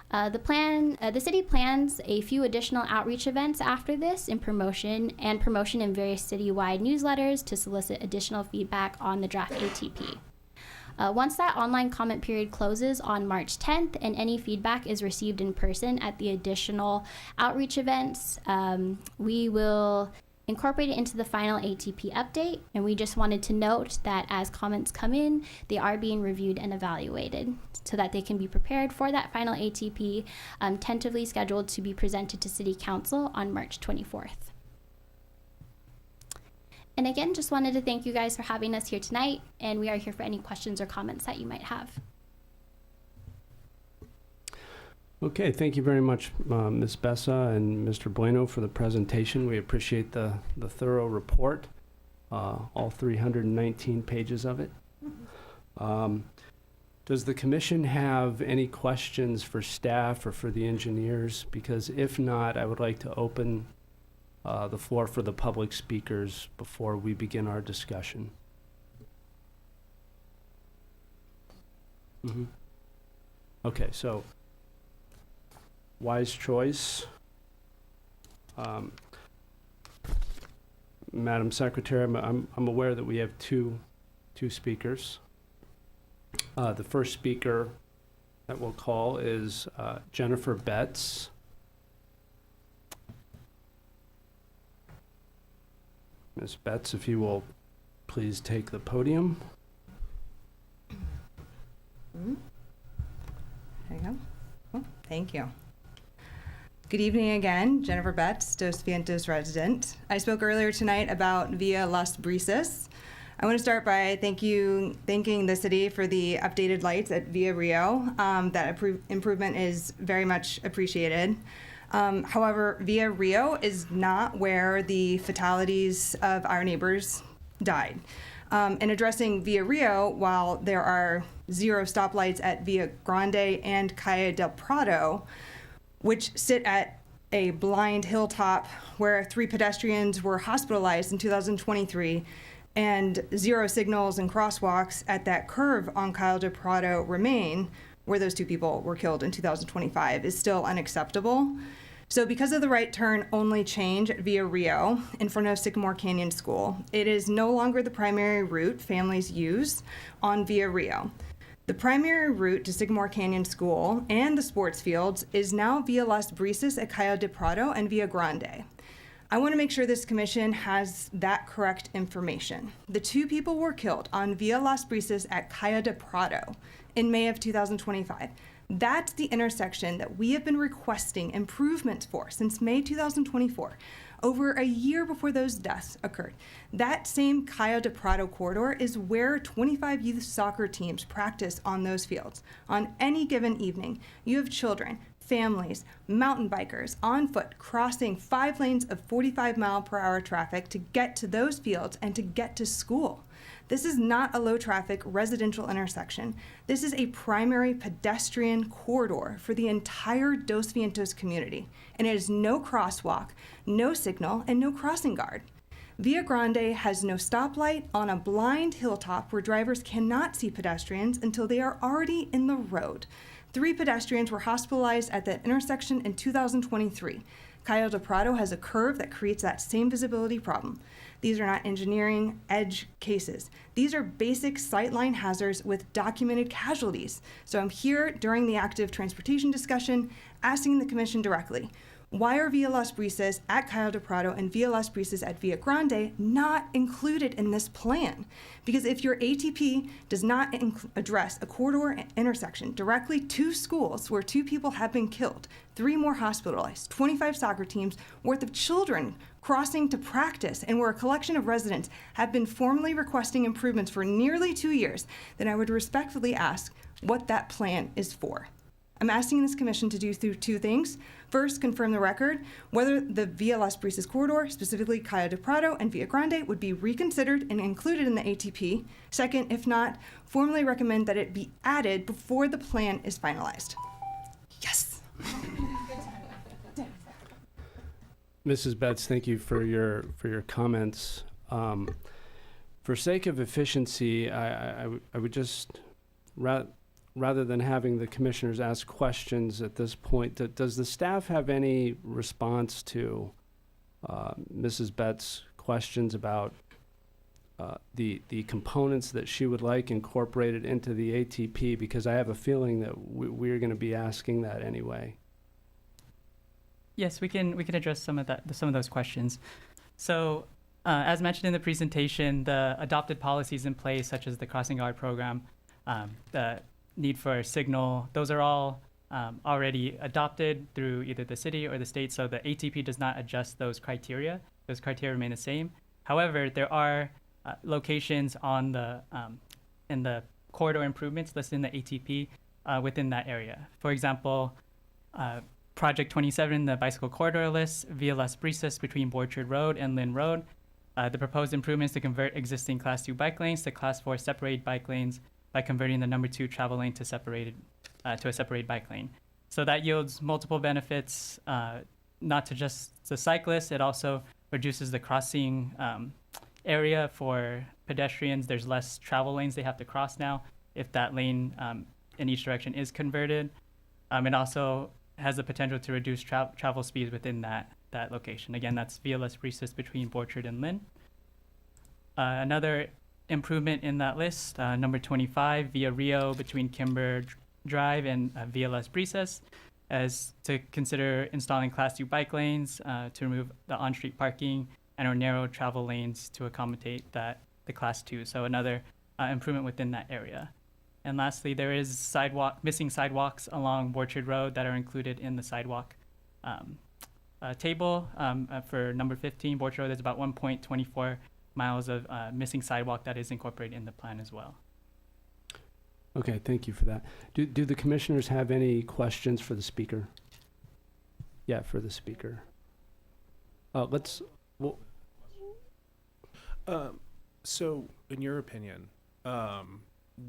The city plans a few additional outreach events after this in promotion in various citywide newsletters to solicit additional feedback on the draft ATP. Once that online comment period closes on March 10th and any feedback is received in person at the additional outreach events, we will incorporate it into the final ATP update, and we just wanted to note that as comments come in, they are being reviewed and evaluated so that they can be prepared for that final ATP, tentatively scheduled to be presented to City Council on March 24th. And again, just wanted to thank you guys for having us here tonight, and we are here for any questions or comments that you might have. Okay, thank you very much, Ms. Bessa and Mr. Bueno, for the presentation. We appreciate the thorough report, all 319 pages of it. Does the commission have any questions for staff or for the engineers? Because if not, I would like to open the floor for the public speakers before we begin our discussion. Okay, so wise choice. Madam Secretary, I'm aware that we have two speakers. The first speaker that we'll call is Jennifer Betts. Ms. Betts, if you will please take the podium. There you go. Oh, thank you. Good evening again, Jennifer Betts, Dos Vientos resident. I spoke earlier tonight about Via Las Brisas. I want to start by thanking the city for the updated lights at Via Rio. That improvement is very much appreciated. However, Via Rio is not where the fatalities of our neighbors died. In addressing Via Rio, while there are 0 stoplights at Via Grande and Calle del Prado, which sit at a blind hilltop where 3 pedestrians were hospitalized in 2023, and 0 signals and crosswalks at that curve on Calle del Prado remain, where those 2 people were killed in 2025, is still unacceptable. So because of the right turn only change at Via Rio in front of Sycamore Canyon School, it is no longer the primary route families use on Via Rio. The primary route to Sycamore Canyon School and the sports fields is now Via Las Brisas at Calle del Prado and Via Grande. I want to make sure this commission has that correct information. The 2 people were killed on Via Las Brisas at Calle del Prado in May of 2025. That's the intersection that we have been requesting improvements for since May 2024, over a year before those deaths occurred. That same Calle del Prado corridor is where 25 youth soccer teams practice on those fields. On any given evening, you have children, families, mountain bikers on foot crossing 5 lanes of 45-mile-per-hour traffic to get to those fields and to get to school. This is not a low-traffic residential intersection. This is a primary pedestrian corridor for the entire Dos Vientos community, and it is no crosswalk, no signal, and no crossing guard. Via Grande has no stoplight on a blind hilltop where drivers cannot see pedestrians until they are already in the road. 3 pedestrians were hospitalized at that intersection in 2023. Calle del Prado has a curve that creates that same visibility problem. These are not engineering edge cases. These are basic sightline hazards with documented casualties. So I'm here during the active transportation discussion asking the commission directly, why are Via Las Brisas at Calle del Prado and Via Las Brisas at Via Grande not included in this plan? Because if your ATP does not address a corridor intersection directly to schools where 2 people have been killed, 3 more hospitalized, 25 soccer teams worth of children crossing to practice, and where a collection of residents have been formally requesting improvements for nearly 2 years, then I would respectfully ask what that plan is for. I'm asking this commission to do 2 things. First, confirm the record whether the Via Las Brisas corridor, specifically Calle del Prado and Via Grande, would be reconsidered and included in the ATP. Second, if not, formally recommend that it be added before the plan is finalized. Yes. Mrs. Betts, thank you for your comments. For sake of efficiency, I would just rather than having the commissioners ask questions at this point, does the staff have any response to Mrs. Betts' questions about the components that she would like incorporated into the ATP? Because I have a feeling that we're going to be asking that anyway. Yes, we can address some of those questions. So, as mentioned in the presentation, the adopted policies in place, such as the crossing guard program, the need for a signal, those are all already adopted through either the city or the state. So the ATP does not adjust those criteria. Those criteria remain the same. However, there are locations on the in the corridor improvements listed in the ATP within that area. For example, Project 27, the bicycle corridor list, Via Las Brisas between Borchard Road and Lynn Road. The proposed improvements to convert existing Class 2 bike lanes to Class 4 separated bike lanes by converting the number 2 travel lane to a separated bike lane. So that yields multiple benefits, not to just the cyclists. It also reduces the crossing area for pedestrians. There's less travel lanes they have to cross now if that lane in each direction is converted. It also has the potential to reduce travel speeds within that location. Again, that's Via Las Brisas between Borchard and Lynn. Another improvement in that list, number 25, Via Rio between Kimber Drive and Via Las Brisas, as to consider installing Class 2 bike lanes to remove the on-street parking and or narrow travel lanes to accommodate the Class 2. So another improvement within that area. And lastly, there is missing sidewalks along Borchard Road that are included in the sidewalk table. For number 15, Borchard Road, there's about 1.24 miles of missing sidewalk that is incorporated in the plan as well. Okay, thank you for that. Do the commissioners have any questions for the speaker? Yeah, for the speaker. So, in your opinion,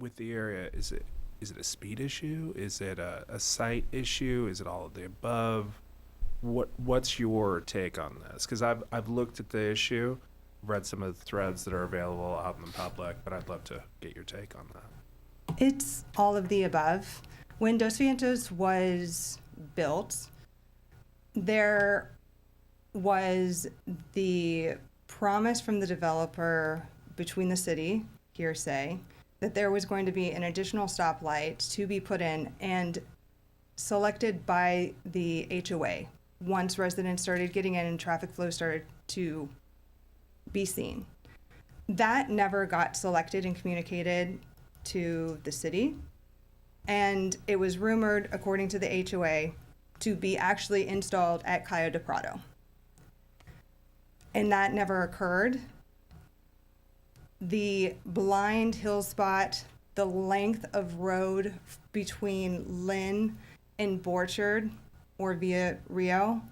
with the area, is it a speed issue? Is it a site issue? Is it all of the above? What's your take on this? Because I've looked at the issue, read some of the threads that are available out in the public, but I'd love to get your take on that. It's all of the above. When Dos Vientos was built, there was the promise from the developer between the city, hearsay, that there was going to be an additional stoplight to be put in and selected by the HOA once residents started getting in and traffic flow started to be seen. That never got selected and communicated to the city, and it was rumored, according to the HOA, to be actually installed at Cayo de Prado. And that never occurred. The blind hill spot, the length of road between Lynn and Borchard or Via Rio,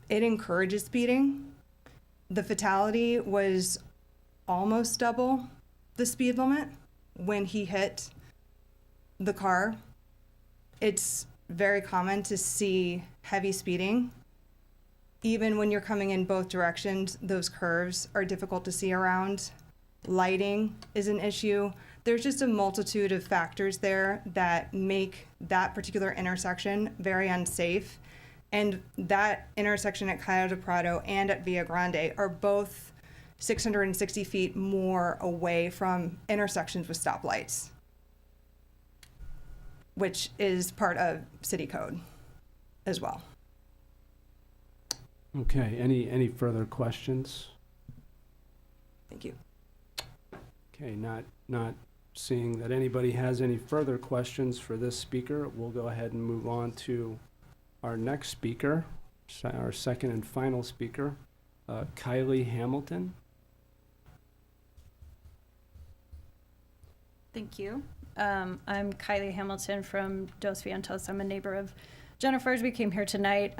it encourages speeding. The fatality was almost double the speed limit when he hit the car. It's very common to see heavy speeding. Even when you're coming in both directions, those curves are difficult to see around. Lighting is an issue. There's just a multitude of factors there that make that particular intersection very unsafe. And that intersection at Cayo de Prado and at Via Grande are both 660 feet more away from intersections with stoplights, which is part of city code as well. Okay, any further questions? Thank you. Okay, not seeing that anybody has any further questions for this speaker, we'll go ahead and move on to our next speaker, our second and final speaker, Kylie Hamilton. Thank you. I'm Kylie Hamilton from Dos Vientos. I'm a neighbor of Jennifer's. We came here tonight.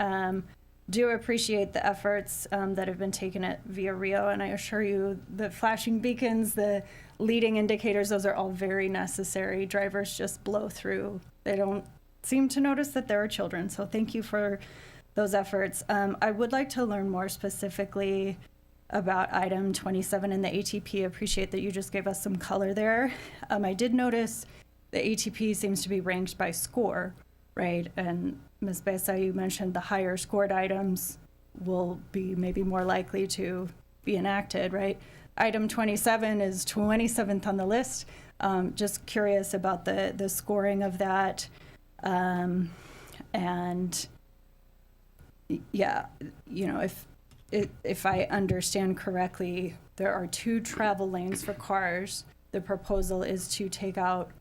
Do appreciate the efforts that have been taken at Via Rio, and I assure you the flashing beacons, the leading indicators, those are all very necessary. Drivers just blow through. They don't seem to notice that there are children, so thank you for those efforts. I would like to learn more specifically about item 27 in the ATP. Appreciate that you just gave us some color there. I did notice the ATP seems to be ranked by score, right? And Ms. Besa, you mentioned the higher scored items will be maybe more likely to be enacted, right? Item 27 is 27th on the list. Just curious about the scoring of that. And yeah, you know, if I understand correctly, there are 2 travel lanes for cars. The proposal is to take out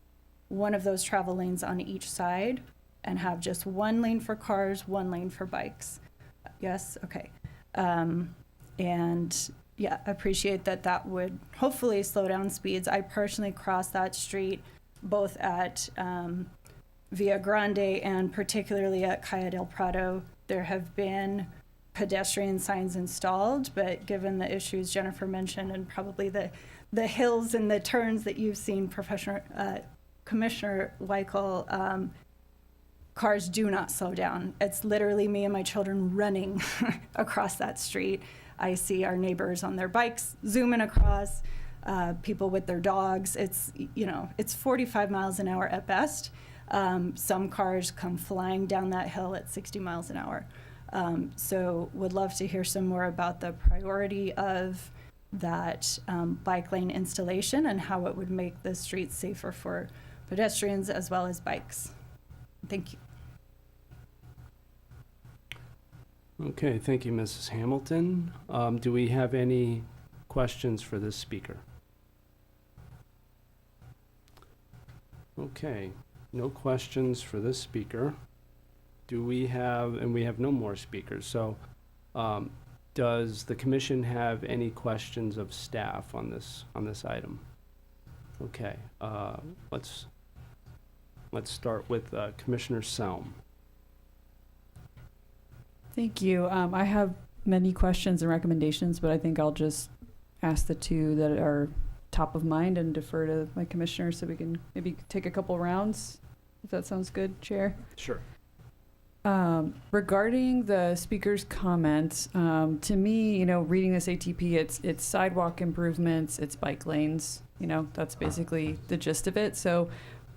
one of those travel lanes on each side and have just 1 lane for cars, 1 lane for bikes. Yes? Okay. And yeah, appreciate that that would hopefully slow down speeds. I personally cross that street both at Via Grande and particularly at Calle del Prado. There have been pedestrian signs installed, but given the issues Jennifer mentioned and probably the hills and the turns that you've seen, Commissioner Weichel, cars do not slow down. It's literally me and my children running across that street. I see our neighbors on their bikes zooming across, people with their dogs. It's 45 miles an hour at best. Some cars come flying down that hill at 60 miles an hour. So would love to hear some more about the priority of that bike lane installation and how it would make the streets safer for pedestrians as well as bikes. Thank you. Okay, thank you, Mrs. Hamilton. Do we have any questions for this speaker? Okay, no questions for this speaker. Do we have, and we have no more speakers, so does the commission have any questions of staff on this item? Okay, let's start with Commissioner Selm. Thank you. I have many questions and recommendations, but I think I'll just ask the two that are top of mind and defer to my commissioner so we can maybe take a couple rounds, if that sounds good, Chair. Sure. Regarding the speaker's comments, to me, reading this ATP, it's sidewalk improvements, it's bike lanes, that's basically the gist of it. So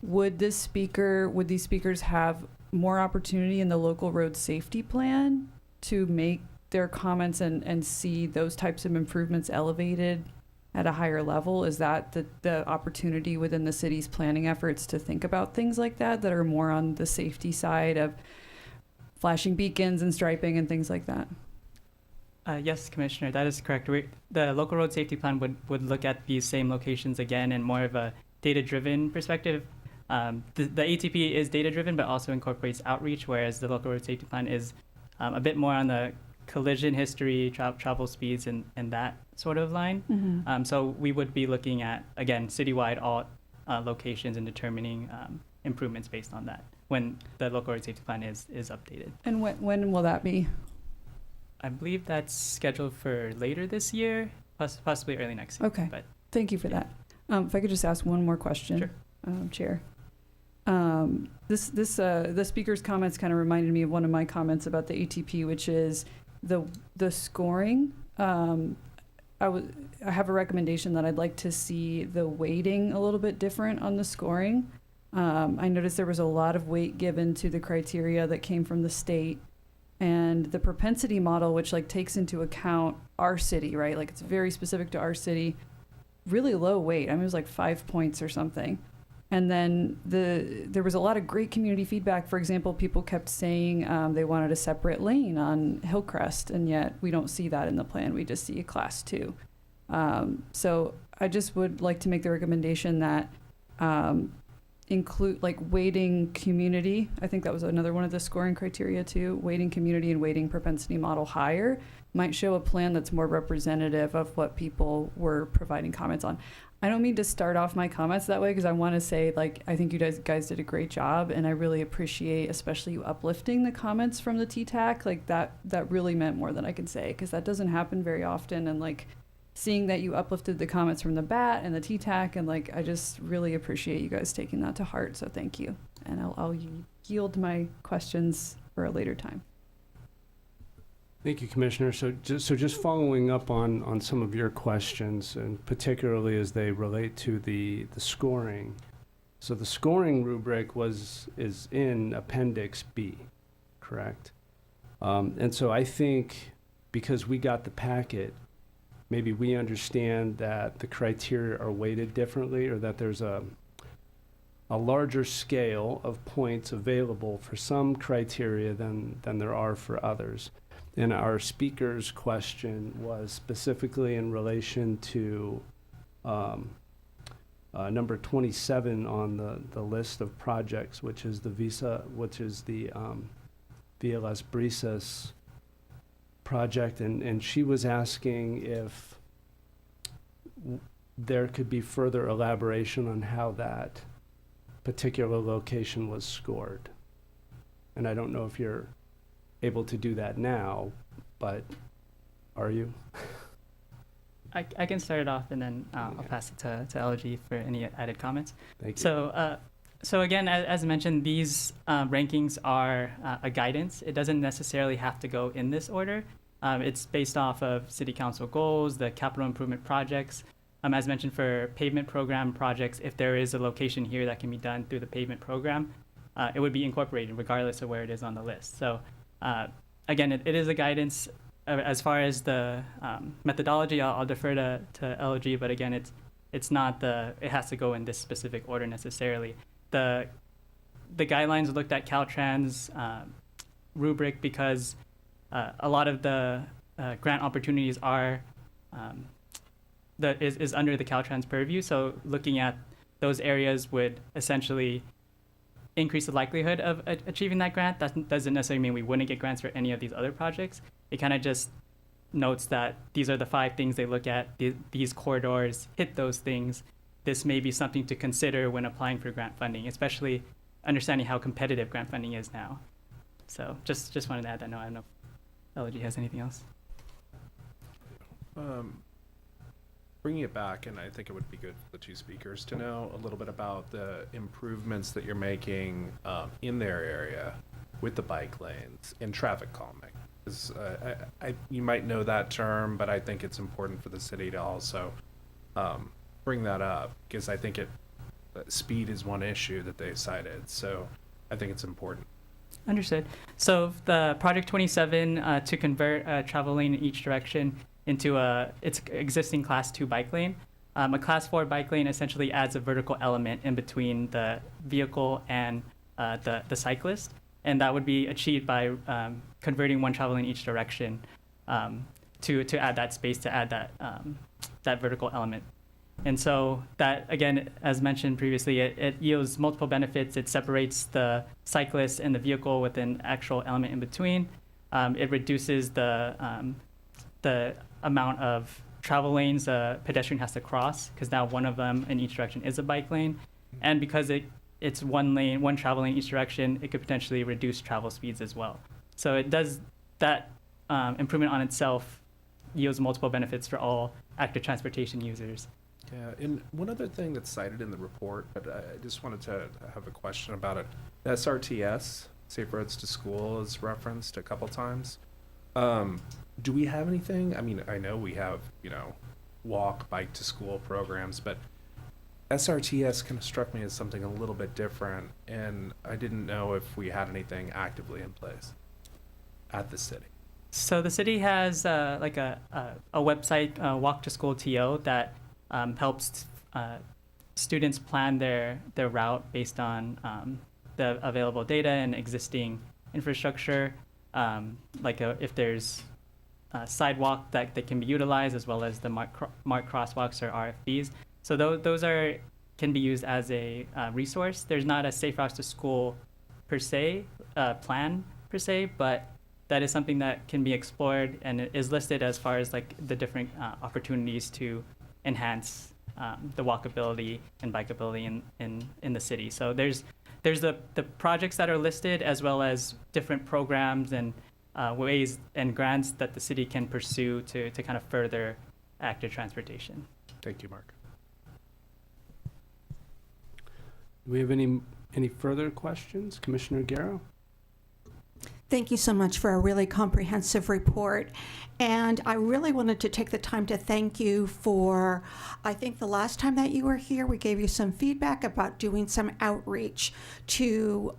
would these speakers have more opportunity in the local road safety plan to make their comments and see those types of improvements elevated at a higher level? Is that the opportunity within the city's planning efforts to think about things like that are more on the safety side of flashing beacons and striping and things like that? Yes, Commissioner, that is correct. The local road safety plan would look at these same locations again in more of a data-driven perspective. The ATP is data-driven, but also incorporates outreach, whereas the local road safety plan is a bit more on the collision history, travel speeds, and that sort of line. Mm-hmm. So we would be looking at, again, citywide all locations and determining improvements based on that when the local road safety plan is updated. And when will that be? I believe that's scheduled for later this year, possibly early next year. Okay. But thank you for that. If I could just ask one more question, Sure. Chair. The speaker's comments kind of reminded me of one of my comments about the ATP, which is the scoring. I have a recommendation that I'd like to see the weighting a little bit different on the scoring. I noticed there was a lot of weight given to the criteria that came from the state, and the propensity model, which takes into account our city, right? It's very specific to our city. Really low weight. I mean, it was 5 points or something. And then there was a lot of great community feedback. For example, people kept saying they wanted a separate lane on Hillcrest, and yet we don't see that in the plan. We just see a class 2. So I just would like to make the recommendation that include weighting community. I think that was another one of the scoring criteria too. Weighting community and weighting propensity model higher might show a plan that's more representative of what people were providing comments on. I don't mean to start off my comments that way because I want to say, I think you guys did a great job, and I really appreciate, especially you uplifting the comments from the TTAC. That really meant more than I can say, because that doesn't happen very often. And seeing that you uplifted the comments from the BAT and the TTAC, and I just really appreciate you guys taking that to heart. So thank you, and I'll yield my questions for a later time. Thank you, Commissioner. So just following up on some of your questions, and particularly as they relate to the scoring. So the scoring rubric is in Appendix B, correct? And so I think because we got the packet, maybe we understand that the criteria are weighted differently, or that there's a larger scale of points available for some criteria than there are for others. And our speaker's question was specifically in relation to number 27 on the list of projects, which is the Via Las Brisas project, and she was asking if there could be further elaboration on how that particular location was scored. And I don't know if you're able to do that now, but are you? I can start it off, and then I'll Okay. pass it to LG for any added comments. Thank you. So again, as mentioned, these rankings are a guidance. It doesn't necessarily have to go in this order. It's based off of city council goals, the capital improvement projects. As mentioned, for pavement program projects, if there is a location here that can be done through the pavement program, it would be incorporated regardless of where it is on the list. So again, it is a guidance. As far as the methodology, I'll defer to LG, but again, it's not it has to go in this specific order necessarily. The guidelines looked at Caltrans rubric because a lot of the grant opportunities are is under the Caltrans purview. So looking at those areas would essentially increase the likelihood of achieving that grant. That doesn't necessarily mean we wouldn't get grants for any of these other projects. It kind of just notes that these are the 5 things they look at. These corridors hit those things. This may be something to consider when applying for grant funding, especially understanding how competitive grant funding is now. So just wanted to add that. No, I don't know if LG has anything else. Bringing it back, and I think it would be good for the 2 speakers to know a little bit about the improvements that you're making in their area with the bike lanes in traffic calming. 'Cause, you might know that term, but I think it's important for the city to also bring that up, because I think speed is one issue that they cited. So I think it's important. Understood. So the Project 27 to convert a travel lane in each direction into its existing Class 2 bike lane. A Class 4 bike lane essentially adds a vertical element in between the vehicle and the cyclist, and that would be achieved by converting one travel lane in each direction to add that space, to add that vertical element. And so that, again, as mentioned previously, it yields multiple benefits. It separates the cyclist and the vehicle with an actual element in between. It reduces the amount of travel lanes a pedestrian has to cross, because now one of them in each direction is a bike lane. And because it's one lane, one travel lane each direction, it could potentially reduce travel speeds as well. So it does that improvement on itself yields multiple benefits for all active transportation users. Yeah, and one other thing that's cited in the report, but I just wanted to have a question about it. SRTS, Safe Roads to School, is referenced a couple times. Do we have anything? I mean, I know we have, walk, bike to school programs, but SRTS kind of struck me as something a little bit different, and I didn't know if we had anything actively in place at the city. So the city has like a website, Walk to School TO, that helps students plan their route based on the available data and existing infrastructure. If there's a sidewalk that can be utilized, as well as the marked crosswalks or RFBs. So those can be used as a resource. There's not a Safe Routes to School per se, plan per se, but that is something that can be explored, and it is listed as far as like the different opportunities to enhance the walkability and bikeability in the city. So there's the projects that are listed, as well as different programs and ways and grants that the city can pursue to kind of further active transportation. Thank you, Mark. Do we have any further questions? Commissioner Garrow? Thank you so much for a really comprehensive report. And I really wanted to take the time to thank you for, I think the last time that you were here, we gave you some feedback about doing some outreach to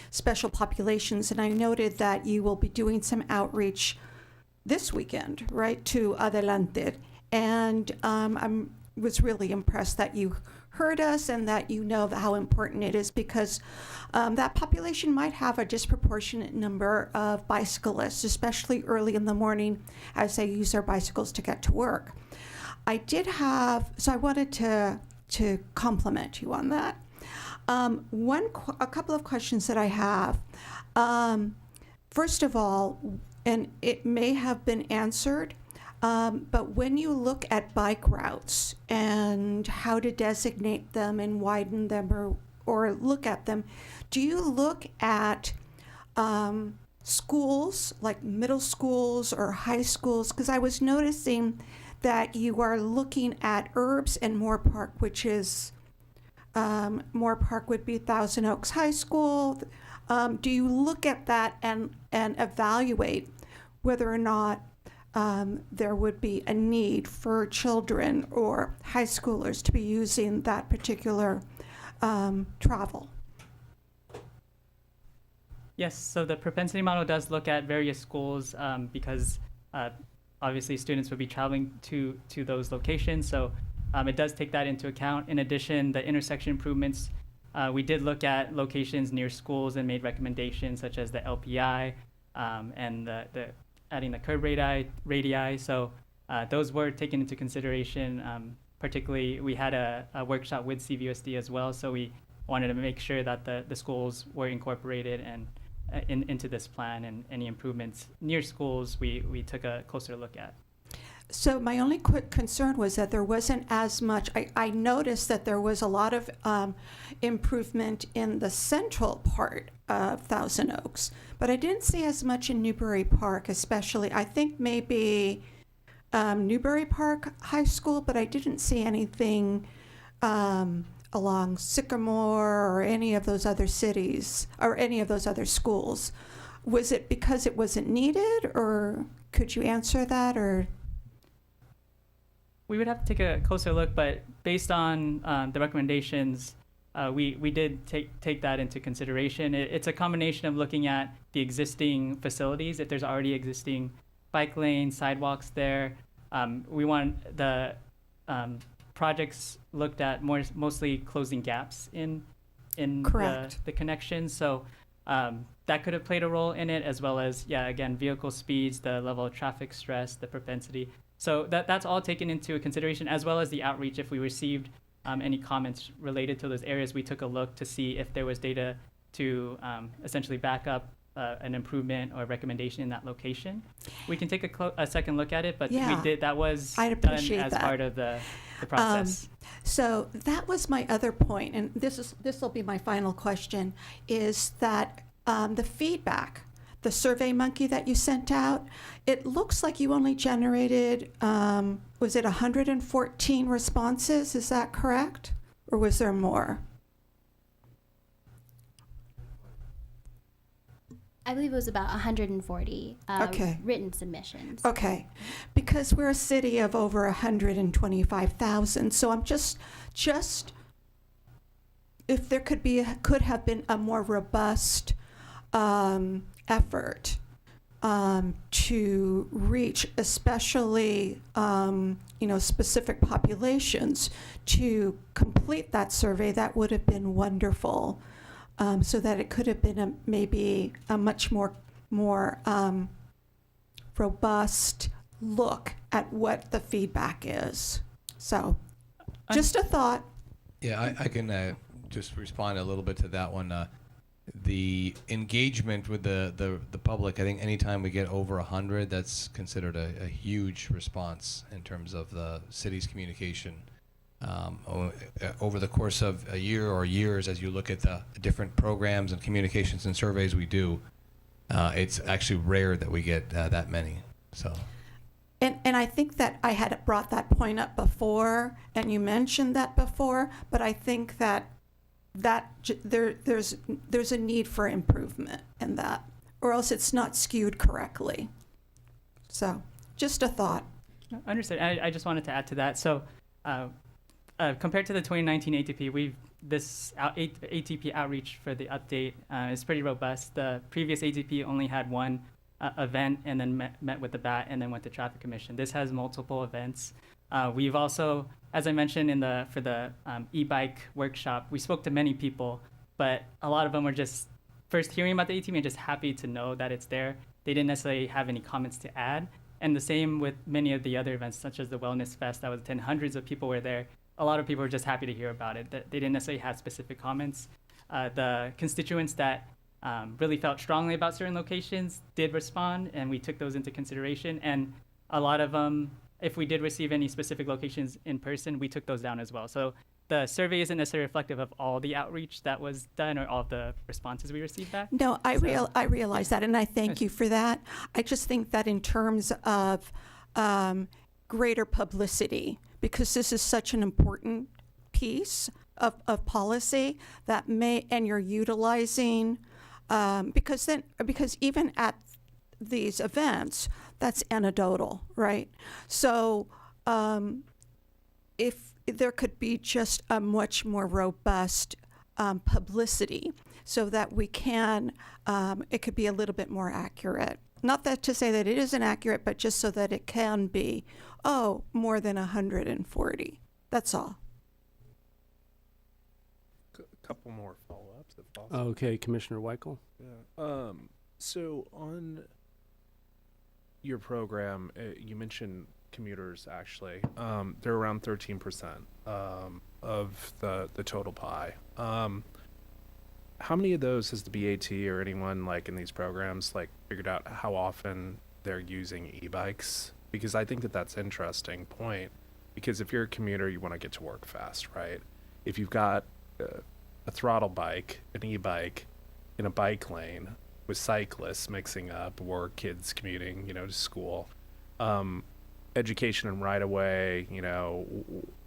special populations. And I noted that you will be doing some outreach this weekend, right, to Adelante. And I was really impressed that you heard us and that you know how important it is, because that population might have a disproportionate number of bicyclists, especially early in the morning as they use their bicycles to get to work. I wanted to compliment you on that. A couple of questions that I have. First of all, and it may have been answered, but when you look at bike routes and how to designate them and widen them or look at them, do you look at schools, like middle schools or high schools? Because I was noticing that you are looking at Herbs and Moore Park, which is, Moore Park would be Thousand Oaks High School. Do you look at that and evaluate whether or not there would be a need for children or high schoolers to be using that particular travel? Yes, so the propensity model does look at various schools because obviously students would be traveling to those locations. So it does take that into account. In addition, the intersection improvements, we did look at locations near schools and made recommendations such as the LPI and the adding the curb radii. So those were taken into consideration. Particularly, we had a workshop with CVUSD as well. So we wanted to make sure that the schools were incorporated and into this plan, and any improvements near schools we took a closer look at. So my only quick concern was that there wasn't as much. I noticed that there was a lot of improvement in the central part of Thousand Oaks, but I didn't see as much in Newbury Park, especially. I think maybe Newbury Park High School, but I didn't see anything along Sycamore or any of those other cities or any of those other schools. Was it because it wasn't needed, or could you answer that? Or We would have to take a closer look, but based on the recommendations, we did take that into consideration. It's a combination of looking at the existing facilities, if there's already existing bike lanes, sidewalks there. We want the projects looked at mostly closing gaps in Correct. the connections. So that could have played a role in it, as well as, again, vehicle speeds, the level of traffic stress, the propensity. So that's all taken into consideration, as well as the outreach. If we received any comments related to those areas, we took a look to see if there was data to essentially back up an improvement or recommendation in that location. We can take a second look at it, but Yeah. we did. That was I'd done appreciate as that. part of the process. So that was my other point, and this will be my final question, is that the feedback, the Survey Monkey that you sent out, it looks like you only generated, was it 114 responses? Is that correct? Or was there more? I believe it was about 140 Okay. written submissions. Okay, because we're a city of over 125,000, so I'm just if there could have been a more robust effort to reach, especially specific populations, to complete that survey, that would have been wonderful. So that it could have been maybe a much more robust look at what the feedback is. So, just a thought. Yeah, I can just respond a little bit to that one. The engagement with the public, I think anytime we get over 100, that's considered a huge response in terms of the city's communication. Over the course of a year or years, as you look at the different programs and communications and surveys we do, it's actually rare that we get that many. So, And I think that I had brought that point up before, and you mentioned that before, but I think that there's a need for improvement in that, or else it's not skewed correctly. So, just a thought. Understood. I just wanted to add to that. So, compared to the 2019 ATP, this ATP outreach for the update is pretty robust. The previous ATP only had one event and then met with the BAT and then went to Traffic Commission. This has multiple events. We've also, as I mentioned for the e-bike workshop, we spoke to many people, but a lot of them were just first hearing about the ATP and just happy to know that it's there. They didn't necessarily have any comments to add. And the same with many of the other events, such as the Wellness Fest that was attended. Hundreds of people were there. A lot of people were just happy to hear about it. They didn't necessarily have specific comments. The constituents that really felt strongly about certain locations did respond, and we took those into consideration. And a lot of them, if we did receive any specific locations in person, we took those down as well. So the survey isn't necessarily reflective of all the outreach that was done or all of the responses we received back. No, I realize that, and I thank you for that. I just think that in terms of greater publicity, because this is such an important piece of policy that and you're utilizing, because even at these events, that's anecdotal, right? So if there could be just a much more robust publicity so that we can, it could be a little bit more accurate. Not that to say that it isn't accurate, but just so that it can be, more than 140. That's all. Couple more follow-ups if possible. Okay, Commissioner Weichel. Yeah. So on your program, you mentioned commuters actually. They're around 13% of the total pie. How many of those has the BAT or anyone like in these programs like figured out how often they're using e-bikes? Because I think that's an interesting point. Because if you're a commuter, you want to get to work fast, right? If you've got a throttle bike, an e-bike in a bike lane with cyclists mixing up or kids commuting, to school, education and right away,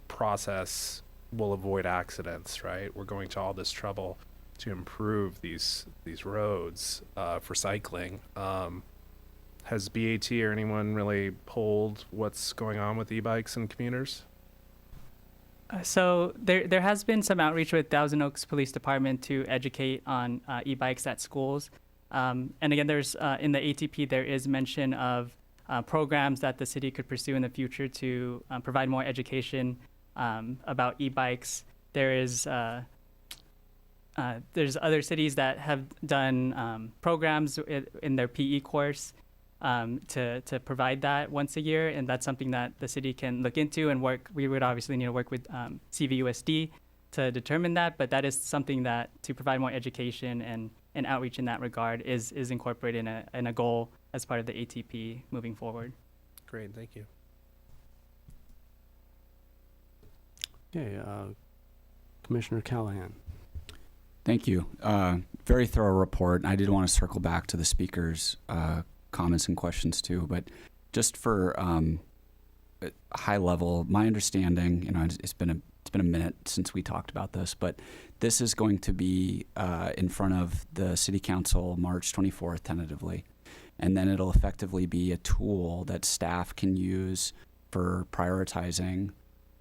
process will avoid accidents, right? We're going to all this trouble to improve these roads for cycling. Has BAT or anyone really polled what's going on with e-bikes and commuters? So there has been some outreach with Thousand Oaks Police Department to educate on e-bikes at schools. And again, there's in the ATP, there is mention of programs that the city could pursue in the future to provide more education about e-bikes. There's other cities that have done programs in their PE course to provide that once a year, and that's something that the city can look into and work. We would obviously need to work with CVUSD to determine that, but that is something that to provide more education and outreach in that regard is incorporated in a goal as part of the ATP moving forward. Great, thank you. Okay, Commissioner Callahan. Thank you. Very thorough report. I did want to circle back to the speakers' comments and questions too, but just for high level, my understanding, it's been a minute since we talked about this, but this is going to be in front of the City Council March 24th tentatively, and then it'll effectively be a tool that staff can use for prioritizing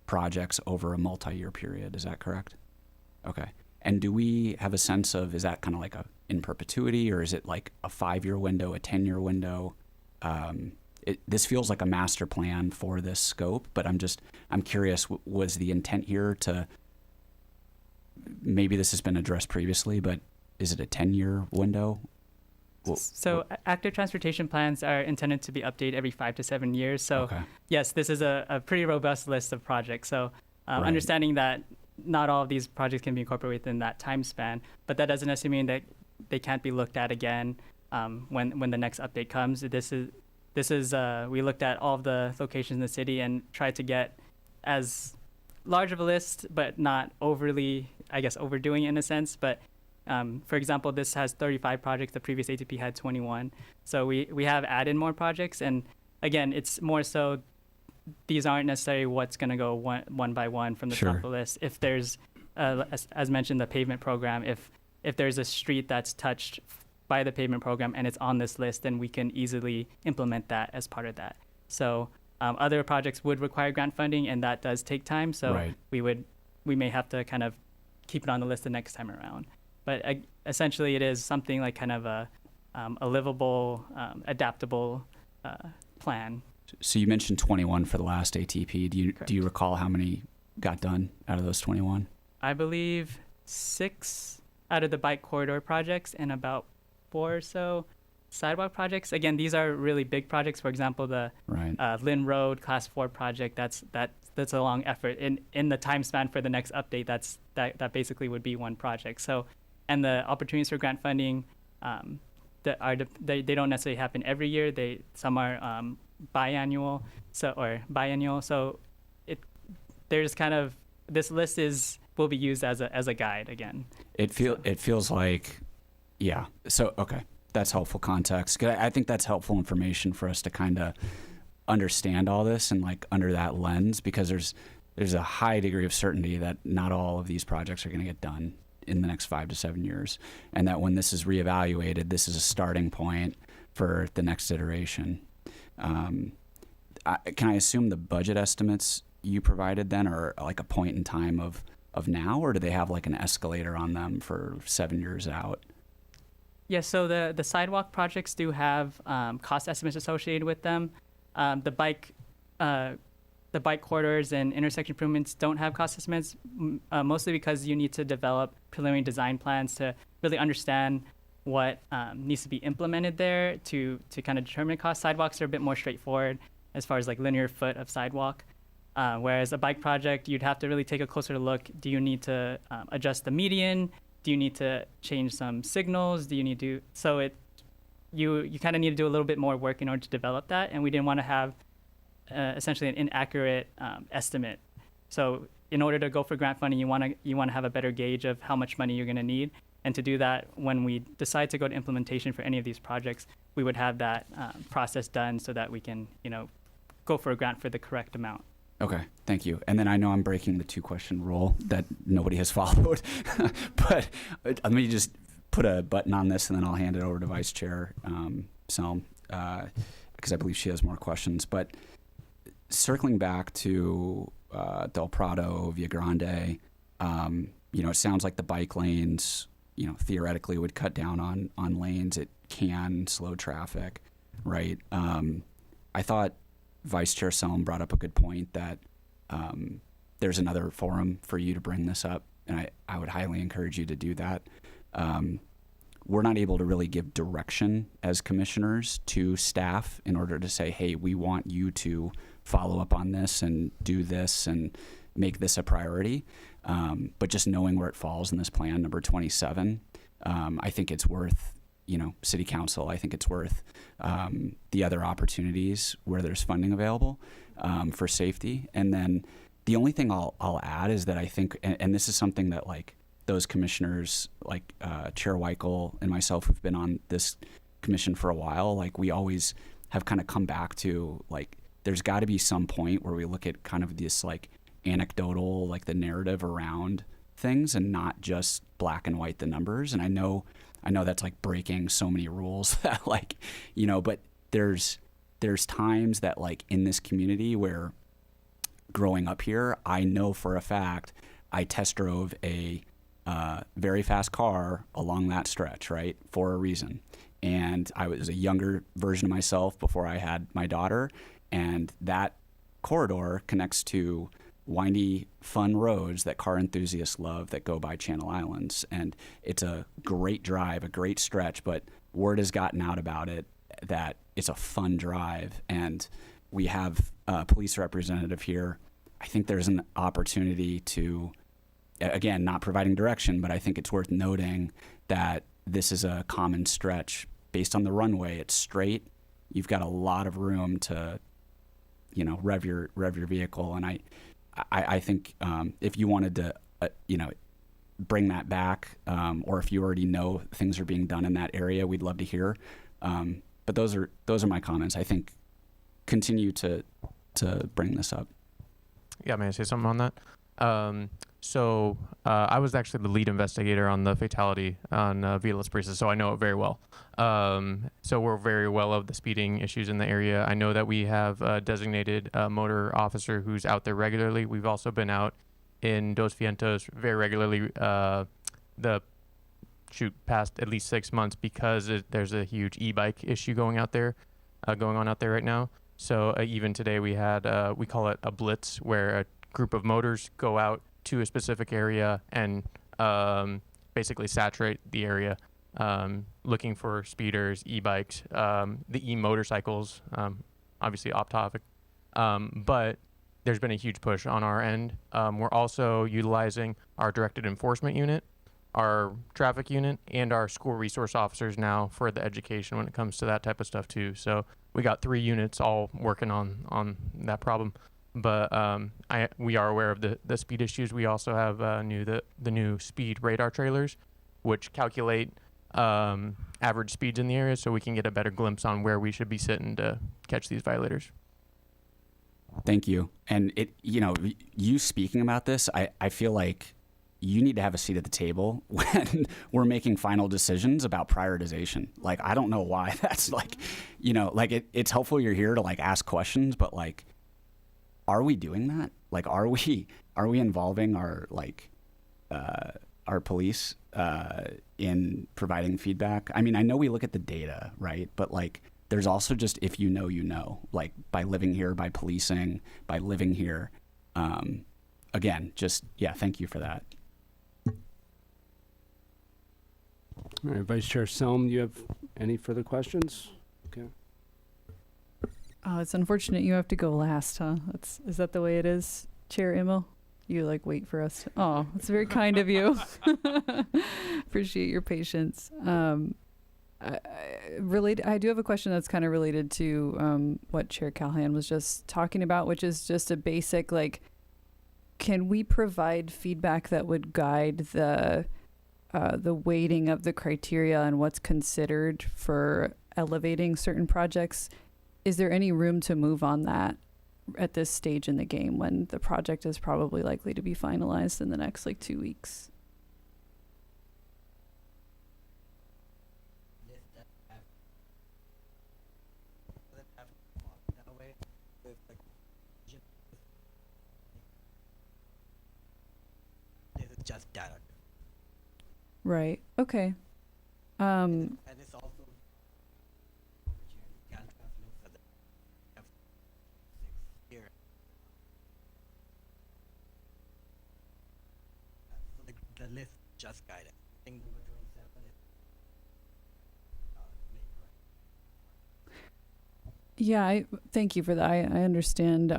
projects over a multi-year period. Is that correct? Okay. And do we have a sense of, is that kind of like a in perpetuity, or is it like a 5-year window, a 10-year window? This feels like a master plan for this scope, but I'm curious, was the intent here to, maybe this has been addressed previously, but is it a 10-year window? So active transportation plans are intended to be updated every 5 to 7 years. So Okay. yes, this is a pretty robust list of projects. So Right. understanding that not all of these projects can be incorporated within that time span, but that doesn't necessarily mean that they can't be looked at again when the next update comes. This is we looked at all of the locations in the city and tried to get as large of a list, but not overly, I guess, overdoing it in a sense. But for example, this has 35 projects. The previous ATP had 21. So we have added more projects. And again, it's more so these aren't necessarily what's going to go one by one from the Sure. top of the list. If there's, as mentioned, the pavement program, if there's a street that's touched by the pavement program and it's on this list, then we can easily implement that as part of that. So other projects would require grant funding, and that does take time. So Right. we may have to kind of keep it on the list the next time around. But essentially, it is something like kind of a livable, adaptable plan. So you mentioned 21 for the last ATP. Do you recall how many got done out of those 21? I believe 6 out of the bike corridor projects and about 4 or so sidewalk projects. Again, these are really big projects. For example, the Right. Lynn Road Class 4 project. That's a long effort. In the time span for the next update, that basically would be one project. So, and the opportunities for grant funding they don't necessarily happen every year. Some are biannual, biennial. So there's kind of, this list will be used as a guide again. It feels like, yeah. So okay, that's helpful context. 'Cause I think that's helpful information for us to kind of understand all this and like under that lens, because there's a high degree of certainty that not all of these projects are going to get done in the next 5 to 7 years, and that when this is reevaluated, this is a starting point for the next iteration. Can I assume the budget estimates you provided then are like a point in time of now, or do they have like an escalator on them for 7 years out? Yeah, so the sidewalk projects do have cost estimates associated with them. The bike corridors and intersection improvements don't have cost estimates, mostly because you need to develop preliminary design plans to really understand what needs to be implemented there to kind of determine cost. Sidewalks are a bit more straightforward as far as like linear foot of sidewalk, whereas a bike project, you'd have to really take a closer look. Do you need to adjust the median? Do you need to change some signals? Do you need to, so you kind of need to do a little bit more work in order to develop that, and we didn't want to have essentially an inaccurate estimate. So in order to go for grant funding, you want to have a better gauge of how much money you're going to need, and to do that, when we decide to go to implementation for any of these projects, we would have that process done so that we can go for a grant for the correct amount. Okay, thank you. And then I know I'm breaking the 2-question rule that nobody has followed, but let me just put a button on this, and then I'll hand it over to Vice Chair Selm, because I believe she has more questions. But circling back to Del Prado, Via Grande, it sounds like the bike lanes, theoretically would cut down on lanes. It can slow traffic, right? I thought Vice Chair Selm brought up a good point that there's another forum for you to bring this up, and I would highly encourage you to do that. We're not able to really give direction as commissioners to staff in order to say, hey, we want you to follow up on this and do this and make this a priority. But just knowing where it falls in this plan, number 27, I think it's worth, City Council, I think it's worth the other opportunities where there's funding available for safety. And then the only thing I'll add is that I think, and this is something that like those commissioners like Chair Weichel and myself who've been on this commission for a while, like we always have kind of come back to, like, there's got to be some point where we look at kind of this like anecdotal, like the narrative around things and not just black and white the numbers. And I know that's like breaking so many rules that like, but there's times that like in this community where growing up here, I know for a fact I test drove a very fast car along that stretch, right, for a reason. And I was a younger version of myself before I had my daughter, and that corridor connects to windy, fun roads that car enthusiasts love that go by Channel Islands. And it's a great drive, a great stretch, but word has gotten out about it that it's a fun drive. And we have a police representative here. I think there's an opportunity to, again, not providing direction, but I think it's worth noting that this is a common stretch based on the runway. It's straight. You've got a lot of room to, rev your vehicle. And I think if you wanted to, bring that back, or if you already know things are being done in that area, we'd love to hear. But those are my comments. I think continue to bring this up. Yeah, may I say something on that? So I was actually the lead investigator on the fatality on Via Las Brisas, so I know it very well. So we're very aware of the speeding issues in the area. I know that we have a designated motor officer who's out there regularly. We've also been out in Dos Vientos very regularly past at least 6 months because there's a huge e-bike issue going on out there right now. So even today we had, we call it a blitz, where a group of motors go out to a specific area and basically saturate the area, looking for speeders, e-bikes, the e-motorcycles, obviously off topic. But there's been a huge push on our end. We're also utilizing our directed enforcement unit, our traffic unit and our school resource officers now for the education when it comes to that type of stuff too. So we got 3 units all working on that problem. But we are aware of the speed issues. We also have the new speed radar trailers, which calculate average speeds in the area, so we can get a better glimpse on where we should be sitting to catch these violators. Thank you. And you speaking about this, I feel like you need to have a seat at the table when we're making final decisions about prioritization. Like, I don't know why that's it's helpful you're here to ask questions, but are we doing that? Are we involving our police in providing feedback? I mean, I know we look at the data, right? But there's also just, if you know, by living here, by policing, by living here. Again, thank you for that. All right, Vice Chair Selm, do you have any further questions? Okay. Oh, it's unfortunate you have to go last, huh? Is that the way it is, Chair Immel? You wait for us. Oh, it's very kind of you. Appreciate your patience. I do have a question that's kind of related to what Chair Callahan was just talking about, which is just a basic, can we provide feedback that would guide the weighting of the criteria and what's considered for elevating certain projects? Is there any room to move on that at this stage in the game when the project is probably likely to be finalized in the next 2 weeks? Just data. Right. Okay. And it's also can translate for the F6 here. So the list just guided. I think number 27 is Yeah, thank you for that. I understand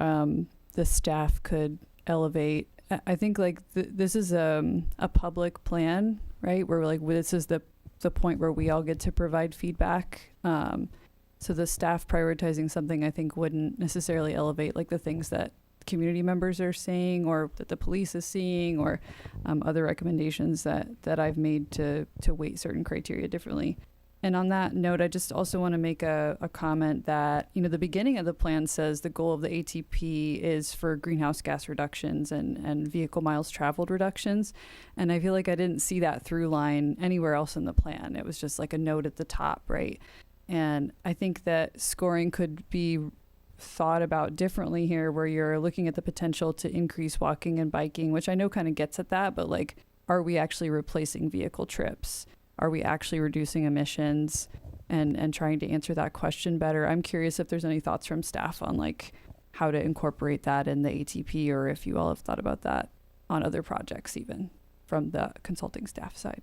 the staff could elevate. I think this is a public plan, right? Where this is the point where we all get to provide feedback. So the staff prioritizing something, I think, wouldn't necessarily elevate the things that community members are saying or that the police is seeing or other recommendations that I've made to weight certain criteria differently. And on that note, I just also want to make a comment that, the beginning of the plan says the goal of the ATP is for greenhouse gas reductions and vehicle miles traveled reductions. And I feel like I didn't see that through line anywhere else in the plan. It was just a note at the top, right? And I think that scoring could be thought about differently here, where you're looking at the potential to increase walking and biking, which I know kind of gets at that, but are we actually replacing vehicle trips? Are we actually reducing emissions and trying to answer that question better? I'm curious if there's any thoughts from staff on how to incorporate that in the ATP, or if you all have thought about that on other projects, even from the consulting staff side.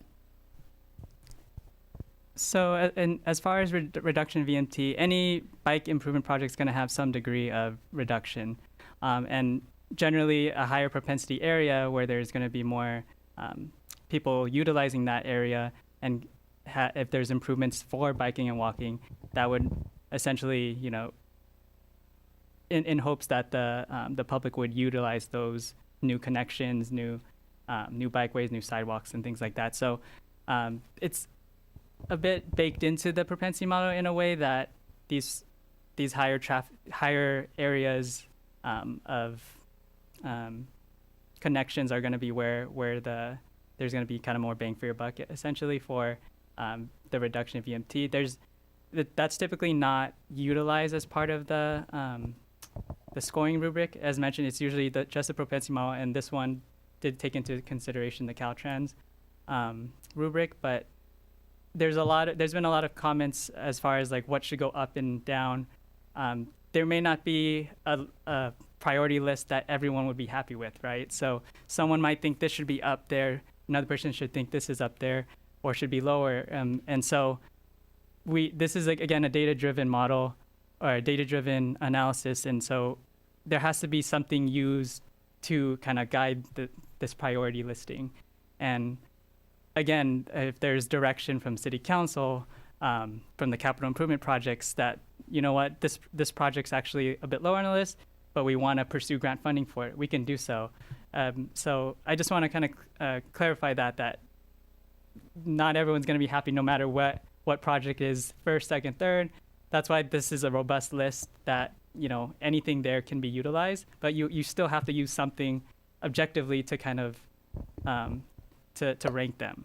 So, and as far as reduction of VMT, any bike improvement project is going to have some degree of reduction. And generally, a higher propensity area where there's going to be more people utilizing that area, and if there's improvements for biking and walking, that would essentially, in hopes that the public would utilize those new connections, new bikeways, new sidewalks, and things like that. So it's a bit baked into the propensity model in a way that these higher areas of connections are going to be where there's going to be kind of more bang for your buck, essentially, for the reduction of VMT. That's typically not utilized as part of the scoring rubric. As mentioned, it's usually just the propensity model, and this one did take into consideration the Caltrans rubric, but there's been a lot of comments as far as what should go up and down. There may not be a priority list that everyone would be happy with, right? So someone might think this should be up there, another person should think this is up there or should be lower. And so this is again a data-driven model or a data-driven analysis, and so there has to be something used to kind of guide this priority listing. And again, if there's direction from City Council, from the capital improvement projects that, you know what, this project's actually a bit lower on the list, but we want to pursue grant funding for it, we can do so. So I just want to kind of clarify that not everyone's going to be happy no matter what project is first, second, third. That's why this is a robust list that, you know, anything there can be utilized, but you still have to use something objectively to kind of to rank them.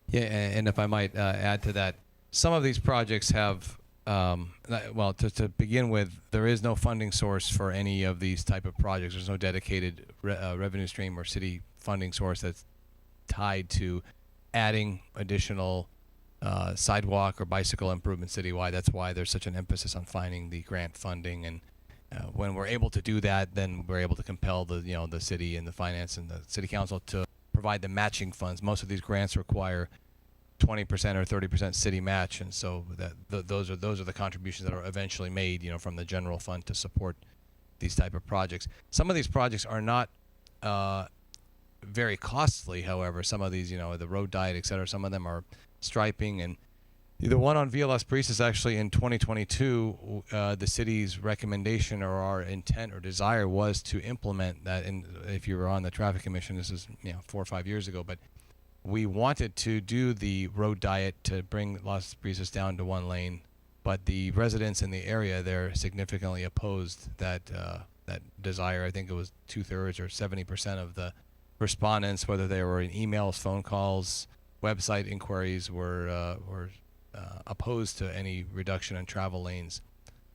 Yeah, and if I might add to that, some of these projects have, well, to begin with, there is no funding source for any of these type of projects. There's no dedicated revenue stream or city funding source that's tied to adding additional sidewalk or bicycle improvement citywide. That's why there's such an emphasis on finding the grant funding, and when we're able to do that, then we're able to compel the city and the finance and the city council to provide the matching funds. Most of these grants require 20% or 30% city match, and so those are the contributions that are eventually made, you know, from the general fund to support these type of projects. Some of these projects are not very costly, however. Some of these, you know, the road diet, et cetera, some of them are striping, and the one on Via Las Brisas actually in 2022, the city's recommendation or our intent or desire was to implement that. And if you were on the traffic commission, this is 4 or 5 years ago, but we wanted to do the road diet to bring Las Brisas down to 1 lane, but the residents in the area there significantly opposed that desire. I think it was 2/3 or 70% of the respondents, whether they were in emails, phone calls, website inquiries, were opposed to any reduction in travel lanes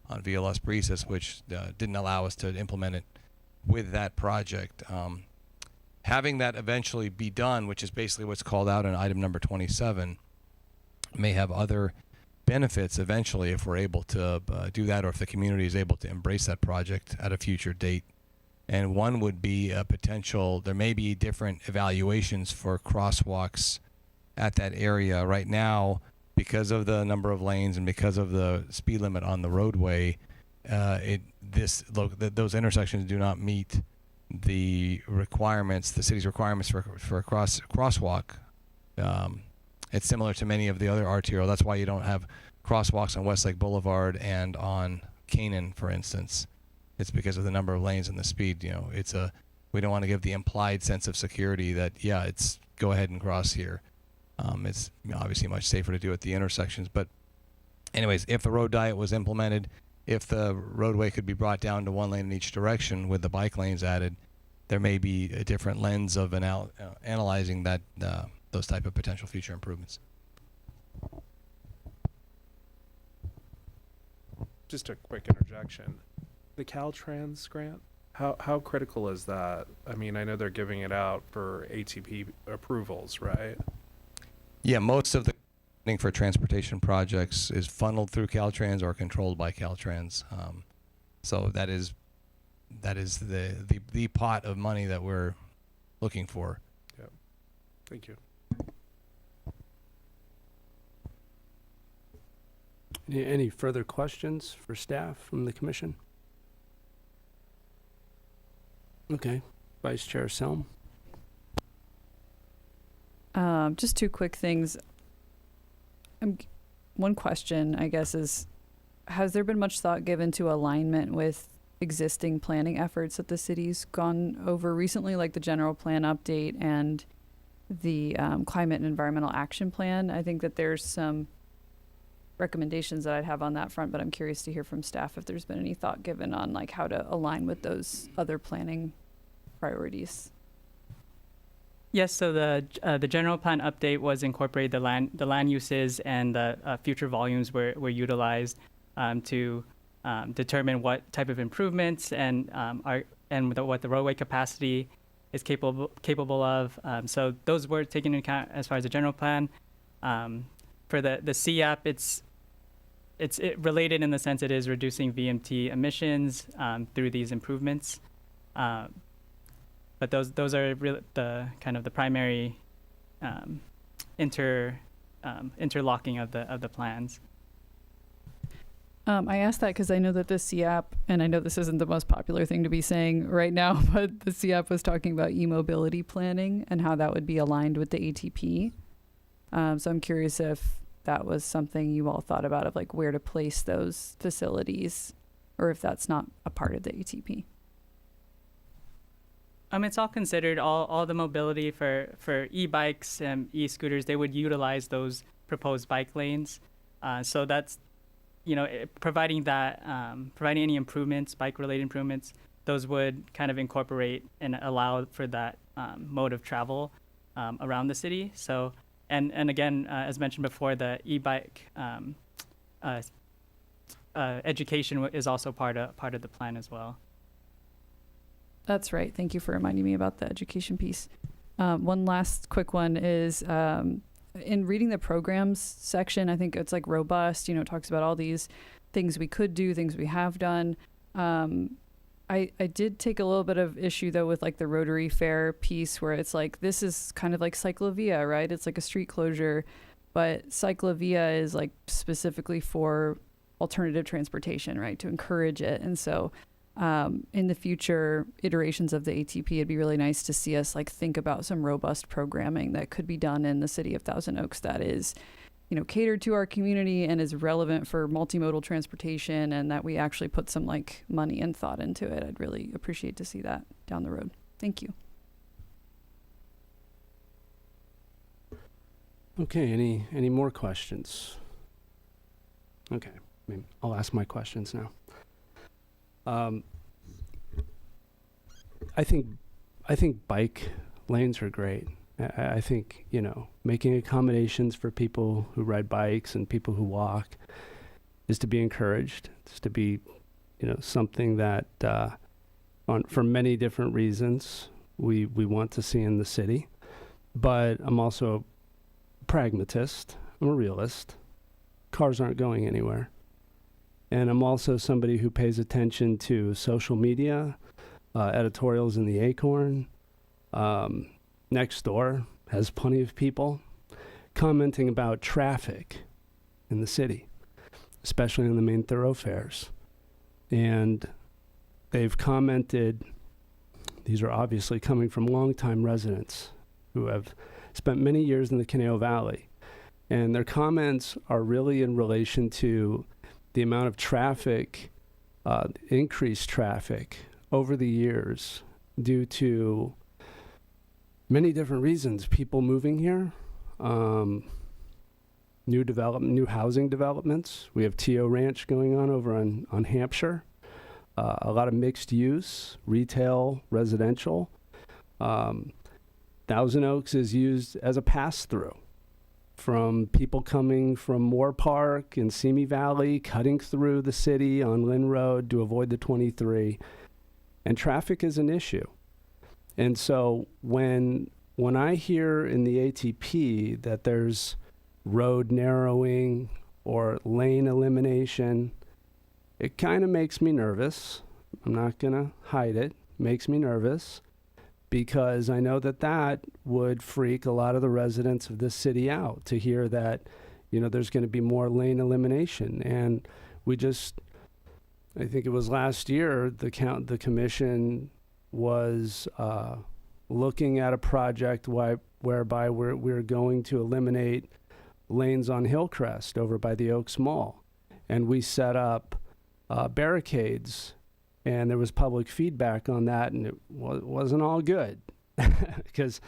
on Via Las Brisas, which didn't allow us to implement it with that project. Having that eventually be done, which is basically what's called out in item number 27, may have other benefits eventually if we're able to do that, or if the community is able to embrace that project at a future date. And one would be a potential, there may be different evaluations for crosswalks at that area. Right now, because of the number of lanes and because of the speed limit on the roadway, those intersections do not meet the requirements, the city's requirements for a crosswalk. It's similar to many of the other arterial. That's why you don't have crosswalks on Westlake Boulevard and on Canaan, for instance. It's because of the number of lanes and the speed. You know, we don't want to give the implied sense of security that it's go ahead and cross here. It's obviously much safer to do at the intersections. But anyways, if the road diet was implemented, if the roadway could be brought down to 1 lane in each direction with the bike lanes added, there may be a different lens of analyzing that those type of potential future improvements. Just a quick interjection. The Caltrans grant, how critical is that? I mean, I know they're giving it out for ATP approvals, right? Yeah, most of the funding for transportation projects is funneled through Caltrans or controlled by Caltrans. So that is the pot of money that we're looking for. Yeah. Thank you. Any further questions for staff from the commission? Okay, Vice Chair Selm. Just 2 quick things. One question, I guess, is has there been much thought given to alignment with existing planning efforts that the city's gone over recently, like the general plan update and the climate and environmental action plan? I think that there's some recommendations that I'd have on that front, but I'm curious to hear from staff if there's been any thought given on like how to align with those other planning priorities. Yes, so the general plan update was incorporated. The land uses and the future volumes were utilized to determine what type of improvements and what the roadway capacity is capable of. So those were taken into account as far as the general plan. For the CAP, it's related in the sense it is reducing VMT emissions through these improvements. But those are the kind of the primary interlocking of the plans. I asked that because I know that the CIAP, and I know this isn't the most popular thing to be saying right now, but the CIAP was talking about e-mobility planning and how that would be aligned with the ATP. So I'm curious if that was something you all thought about, of like where to place those facilities, or if that's not a part of the ATP. It's all considered. All the mobility for e-bikes and e-scooters, they would utilize those proposed bike lanes. So that's, providing any improvements, bike-related improvements, those would kind of incorporate and allow for that mode of travel around the city. So, and again, as mentioned before, the e-bike education is also part of the plan as well. That's right. Thank you for reminding me about the education piece. One last quick one is, in reading the programs section, I think it's like robust, it talks about all these things we could do, things we have done. I did take a little bit of issue though with like the Rotary Fair piece, where it's like, this is kind of like Cyclovia, right? It's like a street closure, but Cyclovia is like specifically for alternative transportation, right? To encourage it. And so in the future iterations of the ATP, it'd be really nice to see us like think about some robust programming that could be done in the city of Thousand Oaks that is, catered to our community and is relevant for multimodal transportation, and that we actually put some like money and thought into it. I'd really appreciate to see that down the road. Thank you. Okay, any more questions? Okay, maybe I'll ask my questions now. I think bike lanes are great. I think, making accommodations for people who ride bikes and people who walk is to be encouraged. It's to be, something that, for many different reasons, we want to see in the city. But I'm also a pragmatist. I'm a realist. Cars aren't going anywhere. And I'm also somebody who pays attention to social media, editorials in the Acorn. Nextdoor has plenty of people commenting about traffic in the city, especially on the main thoroughfares. And they've commented, these are obviously coming from longtime residents who have spent many years in the Conejo Valley. And their comments are really in relation to the amount of traffic, increased traffic over the years due to many different reasons. People moving here, new housing developments. We have T.O. Ranch going on over on Hampshire. A lot of mixed use, retail, residential. Thousand Oaks is used as a pass-through from people coming from Moore Park and Simi Valley, cutting through the city on Lynn Road to avoid the 23. And traffic is an issue. And so when I hear in the ATP that there's road narrowing or lane elimination, it kind of makes me nervous. I'm not going to hide it. It makes me nervous because I know that would freak a lot of the residents of this city out to hear that, there's going to be more lane elimination. And I think it was last year, the commission was looking at a project whereby we're going to eliminate lanes on Hillcrest over by the Oaks Mall. And we set up barricades, and there was public feedback on that, and it wasn't all good because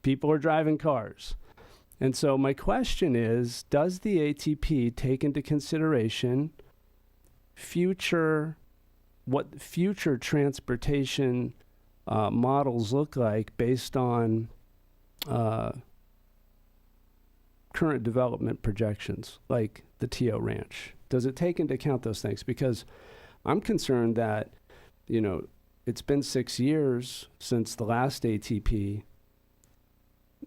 people are driving cars. And so my question is, does the ATP take into consideration what future transportation models look like based on current development projections, like the T.O. Ranch? Does it take into account those things? Because I'm concerned that, it's been 6 years since the last ATP.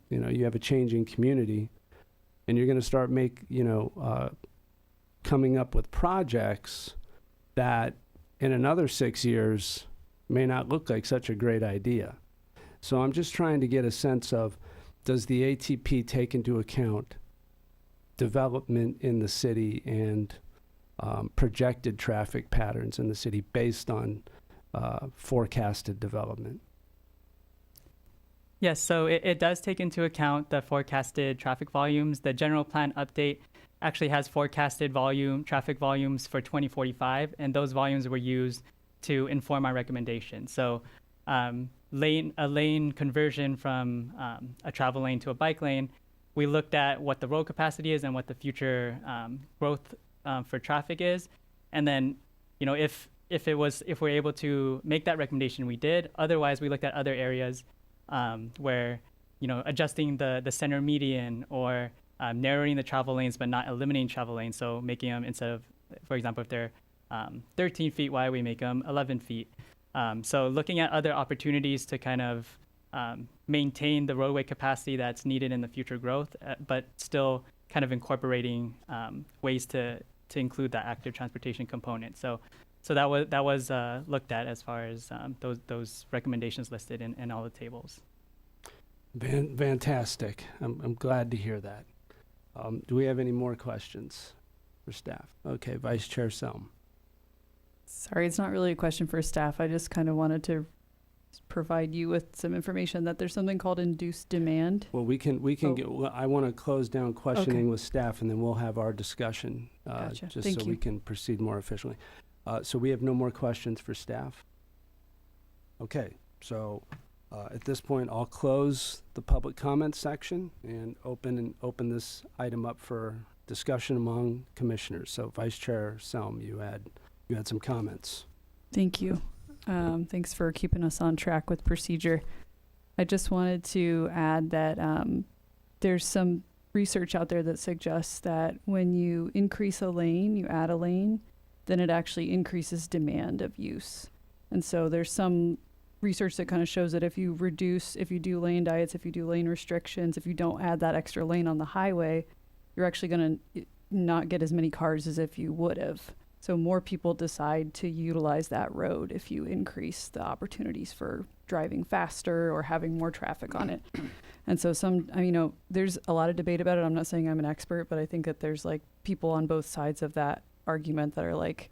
You have a changing community, and you're going to start coming up with projects that in another 6 years may not look like such a great idea. So I'm just trying to get a sense of, does the ATP take into account development in the city and projected traffic patterns in the city based on forecasted development. Yes, so it does take into account the forecasted traffic volumes. The general plan update actually has forecasted traffic volumes for 2045, and those volumes were used to inform our recommendation. So a lane conversion from a travel lane to a bike lane, we looked at what the road capacity is and what the future growth for traffic is. And then, if we're able to make that recommendation, we did. Otherwise, we looked at other areas where, adjusting the center median or narrowing the travel lanes but not eliminating travel lanes. So making them, instead of, for example, if they're 13 feet wide, we make them 11 feet. So looking at other opportunities to kind of maintain the roadway capacity that's needed in the future growth, but still kind of incorporating ways to include that active transportation component. So that was looked at as far as those recommendations listed in all the tables. Fantastic. I'm glad to hear that. Do we have any more questions for staff? Okay, Vice Chair Selm. Sorry, it's not really a question for staff. I just kind of wanted to provide you with some information that there's something called induced demand. Well, we can I want to close down questioning Okay. with staff, and then we'll have our discussion, Gotcha. just Thank so you. we can proceed more efficiently. So we have no more questions for staff. Okay, so at this point, I'll close the public comment section and open this item up for discussion among commissioners. So Vice Chair Selm, you had some comments. Thank you. Thanks for keeping us on track with procedure. I just wanted to add that there's some research out there that suggests that when you increase a lane, you add a lane, then it actually increases demand of use. And so there's some research that kind of shows that if you do lane diets, if you do lane restrictions, if you don't add that extra lane on the highway, you're actually going to not get as many cars as if you would have. So more people decide to utilize that road if you increase the opportunities for driving faster or having more traffic on it. And so there's a lot of debate about it. I'm not saying I'm an expert, but I think that there's like people on both sides of that argument that are like,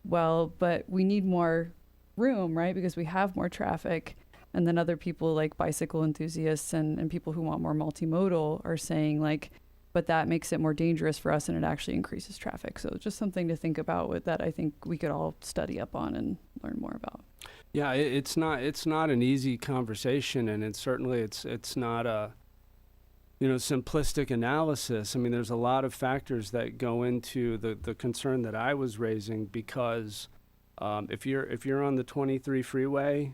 well, but we need more room, right? Because we have more traffic. And then other people like bicycle enthusiasts and people who want more multimodal are saying like, but that makes it more dangerous for us and it actually increases traffic. So just something to think about with that I think we could all study up on and learn more about. Yeah, it's not an easy conversation, and it's not a simplistic analysis. I mean, there's a lot of factors that go into the concern that I was raising, because if you're on the 23 freeway,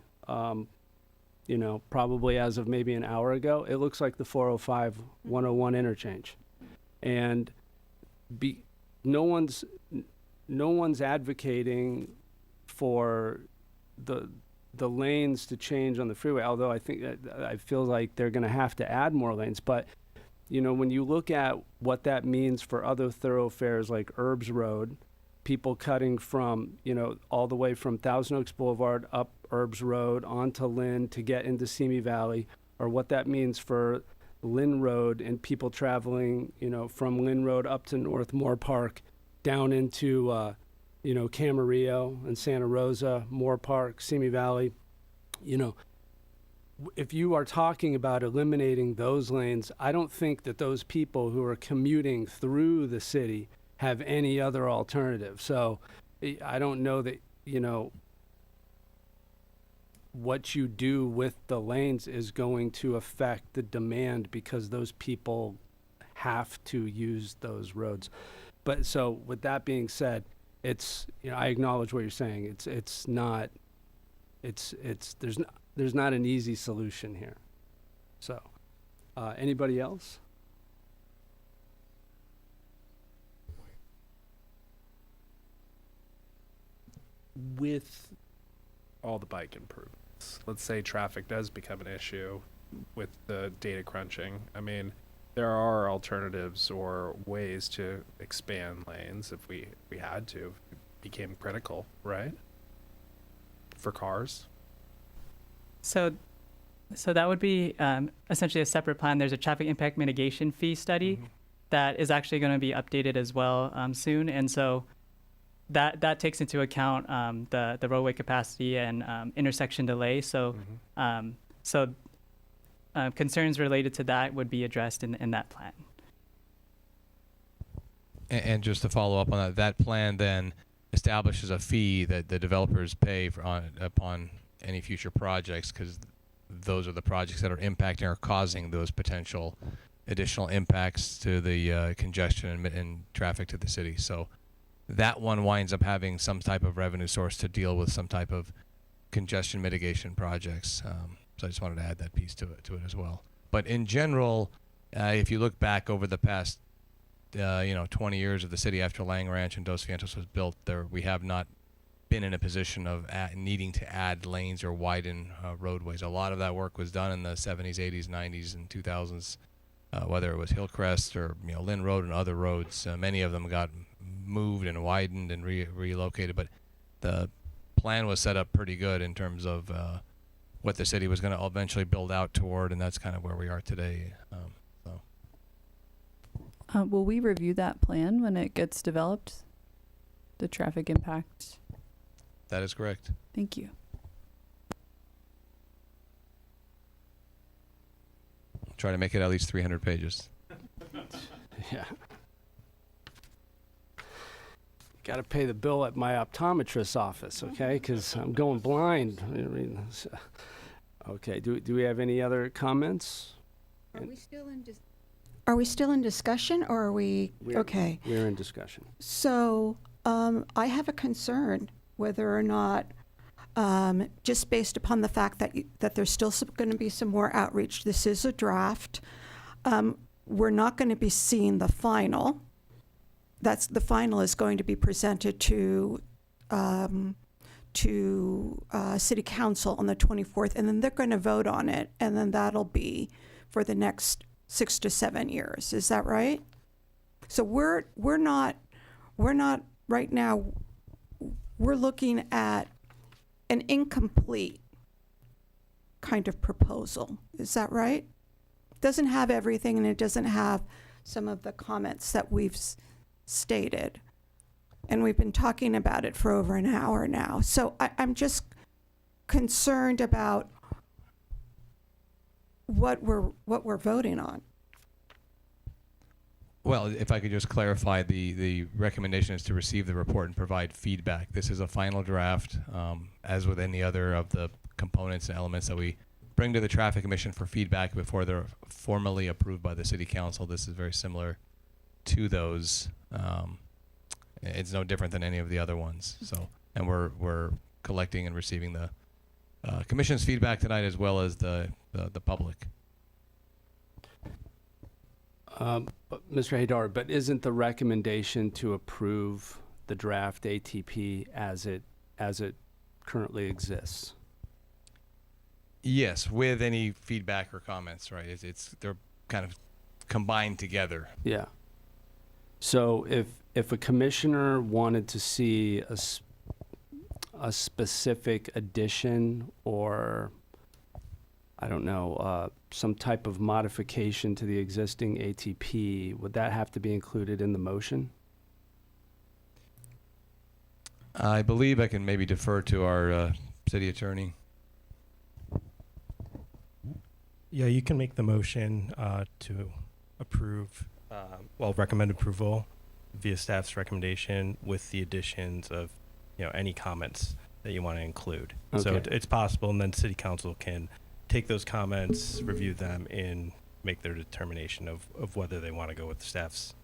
probably as of maybe an hour ago, it looks like the 405 101 interchange. And no one's advocating for the lanes to change on the freeway, although I feel like they're going to have to add more lanes. But when you look at what that means for other thoroughfares like Herbs Road, people cutting from all the way from Thousand Oaks Boulevard up Herbs Road onto Lynn to get into Simi Valley, or what that means for Lynn Road and people traveling, from Lynn Road up to North Moore Park, down into, Camarillo and Santa Rosa, Moore Park, Simi Valley. If you are talking about eliminating those lanes, I don't think that those people who are commuting through the city have any other alternative. So I don't know that, what you do with the lanes is going to affect the demand, because those people have to use those roads. But so with that being said, I acknowledge what you're saying. There's not an easy solution here. So anybody else? With all the bike improvements, let's say traffic does become an issue with the data crunching. I mean, there are alternatives or ways to expand lanes if we had to. It became critical, right? For cars. So that would be essentially a separate plan. There's a traffic impact mitigation fee study that is actually going to be updated as well soon. And so that takes into account the roadway capacity and intersection delay. So concerns related to that would be addressed in that plan. And just to follow up on that, that plan then establishes a fee that the developers pay upon any future projects, because those are the projects that are impacting or causing those potential additional impacts to the congestion and traffic to the city. So that one winds up having some type of revenue source to deal with some type of congestion mitigation projects. So I just wanted to add that piece to it as well. But in general, if you look back over the past 20 years of the city after Lang Ranch and Dos Vientos was built, we have not been in a position of needing to add lanes or widen roadways. A lot of that work was done in the 70s, 80s, 90s, and 2000s, whether it was Hillcrest or Lynn Road and other roads. Many of them got moved and widened and relocated, but the plan was set up pretty good in terms of what the city was going to eventually build out toward, and that's kind of where we are today. Will we review that plan when it gets developed? The traffic impact? That is correct. Thank you. Try to make it at least 300 pages. Yeah. Got to pay the bill at my optometrist's office, okay? Because I'm going blind. Okay. Do we have any other comments? Are we still in discussion, or are we, okay? We're in discussion. So I have a concern whether or not, just based upon the fact that there's still going to be some more outreach. This is a draft. We're not going to be seeing the final. The final is going to be presented to City Council on the 24th, and then they're going to vote on it, and then that'll be for the next 6 to 7 years. Is that right? So we're not right now. We're looking at an incomplete kind of proposal. Is that right? It doesn't have everything, and it doesn't have some of the comments that we've stated. And we've been talking about it for over an hour now. So I'm just concerned about what we're voting on. Well, if I could just clarify, the recommendation is to receive the report and provide feedback. This is a final draft, as with any other of the components and elements that we bring to the Traffic Commission for feedback before they're formally approved by the City Council. This is very similar to those. It's no different than any of the other ones. So, and we're collecting and receiving the Commission's feedback tonight, as well as the public. Mr. Haydar, but isn't the recommendation to approve the draft ATP as it currently exists? Yes, with any feedback or comments, right? They're kind of combined together. Yeah. So if a commissioner wanted to see a specific addition, or I don't know, some type of modification to the existing ATP, would that have to be included in the motion? I believe I can maybe defer to our city attorney. Yeah, you can make the motion to approve, recommend approval via staff's recommendation with the additions of, any comments that you want to include. Okay. So it's possible, and then City Council can take those comments, review them, and make their determination of whether they want to go with staff's,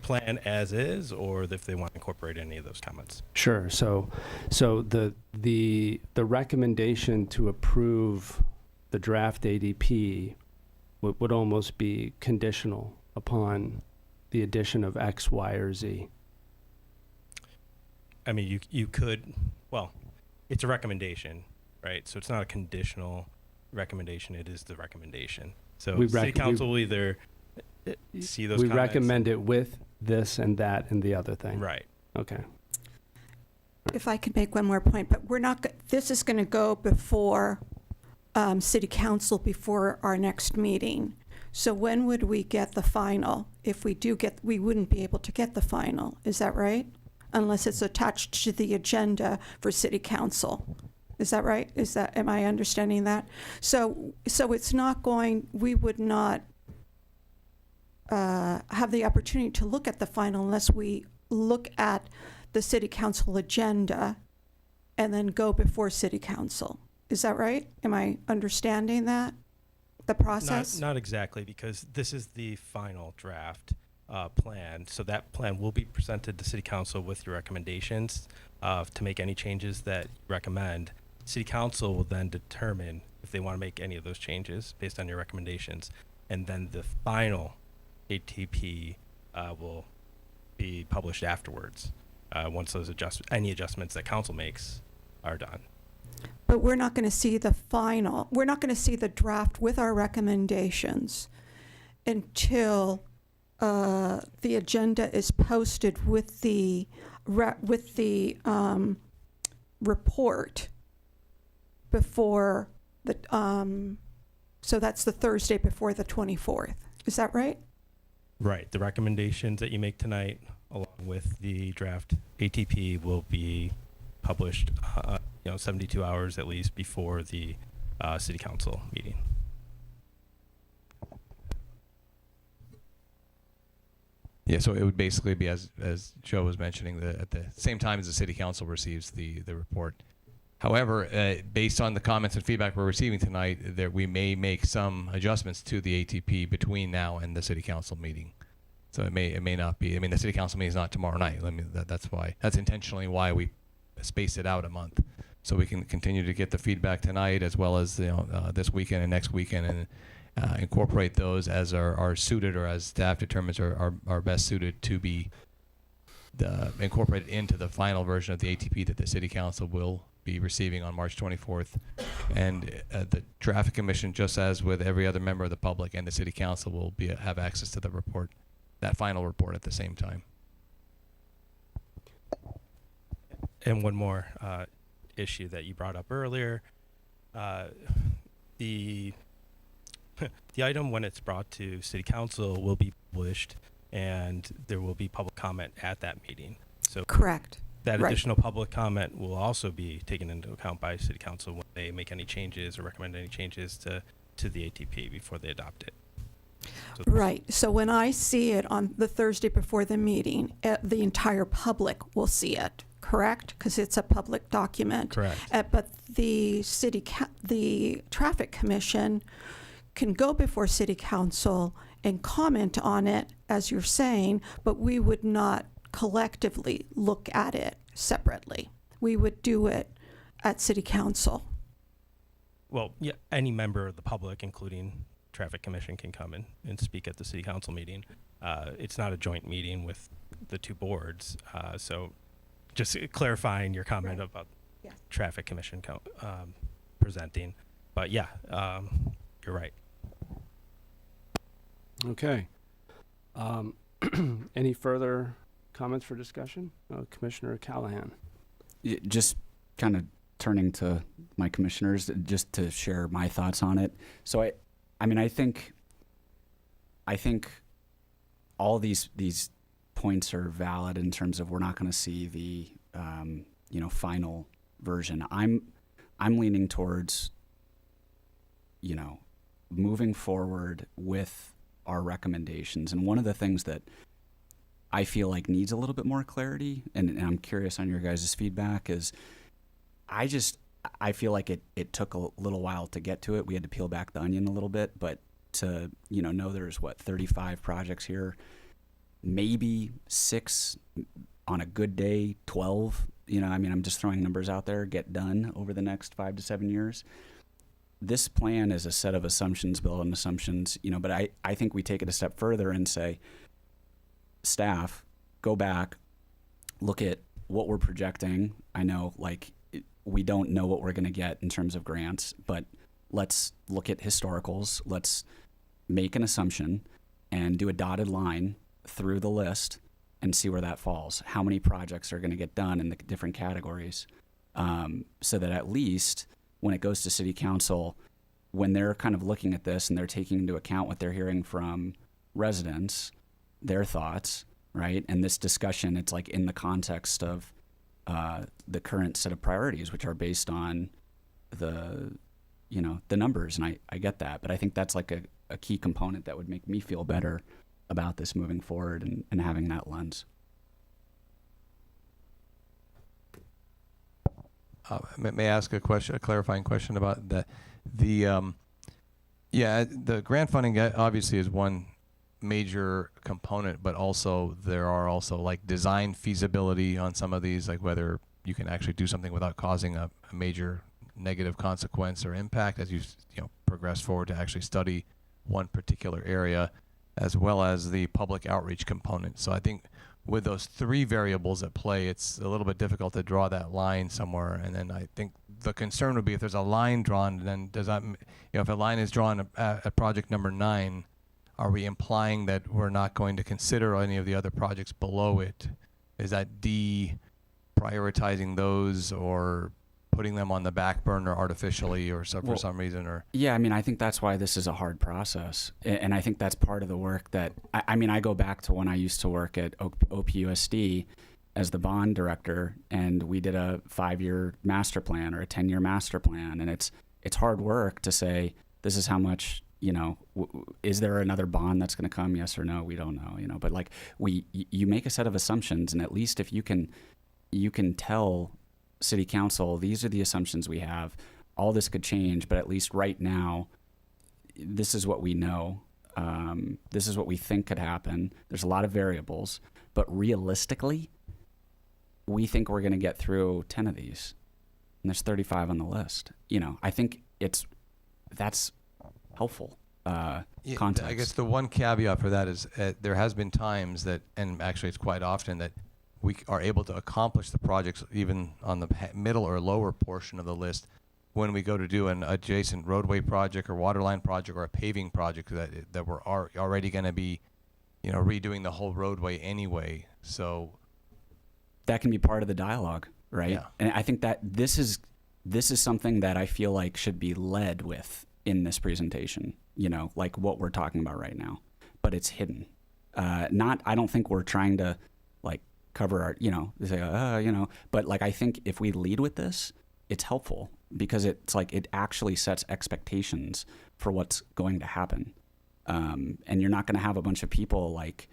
plan as is, or if they want to incorporate any of those comments. Sure. So the recommendation to approve the draft ADP would almost be conditional upon the addition of X, Y, or Z. I mean, you could, it's a recommendation, right? So it's not a conditional recommendation. It is the recommendation. So City Council will either see those comments. We recommend it with this and that and the other thing. Right. Okay. If I could make one more point, but this is going to go before City Council before our next meeting. So when would we get the final? If we do we wouldn't be able to get the final. Is that right? unless it's attached to the agenda for city council. Is that right? Am I understanding that? So it's not going, we would not have the opportunity to look at the final unless we look at the city council agenda and then go before city council. Is that right? Am I understanding that? The process? Not exactly, because this is the final draft plan. So that plan will be presented to City Council with your recommendations to make any changes that you recommend. City Council will then determine if they want to make any of those changes based on your recommendations. And then the final ATP will be published afterwards once those any adjustments that council makes are done. But we're not going to see the final, we're not going to see the draft with our recommendations until the agenda is posted with the report before the, so that's the Thursday before the 24th. Is that right? Right. The recommendations that you make tonight, along with the draft ATP, will be published 72 hours at least before the city council meeting. Yeah, so it would basically be, as Joe was mentioning, at the same time as the city council receives the report. However, based on the comments and feedback we're receiving tonight, that we may make some adjustments to the ATP between now and the city council meeting. So it may not be. I mean, the city council meeting is not tomorrow night. That's intentionally why we space it out a month, so we can continue to get the feedback tonight as well as this weekend and next weekend, and incorporate those as are suited, or as staff determines are best suited to be incorporated into the final version of the ATP that the city council will be receiving on March 24th. And the traffic commission, just as with every other member of the public and the city council, will have access to the report, that final report, at the same time. And one more issue that you brought up earlier, the item, when it's brought to city council, will be published, and there will be public comment at that meeting. So correct. That Right. additional public comment will also be taken into account by city council when they make any changes or recommend any changes to the ATP before they adopt it. So Right. So when I see it on the Thursday before the meeting, the entire public will see it, correct? Because it's a public document. Correct. But the the traffic commission can go before city council and comment on it, as you're saying, but we would not collectively look at it separately. We would do it at city council. Well, yeah, any member of the public, including traffic commission, can come in and speak at the city council meeting. It's not a joint meeting with the two boards. So just clarifying your comment Right. about Yeah. traffic commission presenting. But yeah, you're right. Okay. Any further comments for discussion? Commissioner Callahan. Just kind of turning to my commissioners, just to share my thoughts on it. So I think all these points are valid in terms of we're not going to see the final version. I'm leaning towards moving forward with our recommendations, and one of the things that I feel like needs a little bit more clarity, and I'm curious on your guys' feedback, is I feel like it took a little while to get to it. We had to peel back the onion a little bit, but to know there's 35 projects here, maybe 6 on a good day, 12. I'm just throwing numbers out there, get done over the next 5 to 7 years. This plan is a set of assumptions, built on assumptions, but I think we take it a step further and say, staff, go back, look at what we're projecting. I know, we don't know what we're going to get in terms of grants, but let's look at historicals. Let's make an assumption and do a dotted line through the list and see where that falls. How many projects are going to get done in the different categories, so that at least when it goes to city council, when they're kind of looking at this and they're taking into account what they're hearing from residents, their thoughts, right? And this discussion, it's like in the context of the current set of priorities, which are based on the numbers. And I get that, but I think that's like a key component that would make me feel better about this moving forward and having that lens. May I ask a clarifying question about the grant funding obviously is one major component, but also there are also like design feasibility on some of these, like whether you can actually do something without causing a major negative consequence or impact as you progress forward to actually study one particular area, as well as the public outreach component. So I think with those three variables at play, it's a little bit difficult to draw that line somewhere. And then I think the concern would be if there's a line drawn, then does that, if a line is drawn at project number 9, are we implying that we're not going to consider any of the other projects below it? Is that deprioritizing those or putting them on the back burner artificially or for some reason? Or yeah, I mean, I think that's why this is a hard process. And I think that's part of the work that, I go back to when I used to work at OPUSD as the bond director, and we did a 5-year master plan or a 10-year master plan. And it's hard work to say, this is how much, is there another bond that's going to come? Yes or no? We don't know, but like you make a set of assumptions, and at least if you can tell City Council, these are the assumptions we have. All this could change, but at least right now, this is what we know. This is what we think could happen. There's a lot of variables, but realistically, we think we're going to get through 10 of these, and there's 35 on the list. I think that's helpful context. I guess the one caveat for that is there has been times that, and actually it's quite often, that we are able to accomplish the projects even on the middle or lower portion of the list when we go to do an adjacent roadway project or waterline project or a paving project that we're already going to be, redoing the whole roadway anyway. So that can be part of the dialogue, right? Yeah. And I think that this is something that I feel like should be led with in this presentation, like what we're talking about right now, but it's hidden. I don't think we're trying to like cover our, say, but like, I think if we lead with this, it's helpful because it's like, it actually sets expectations for what's going to happen. And you're not going to have a bunch of people like,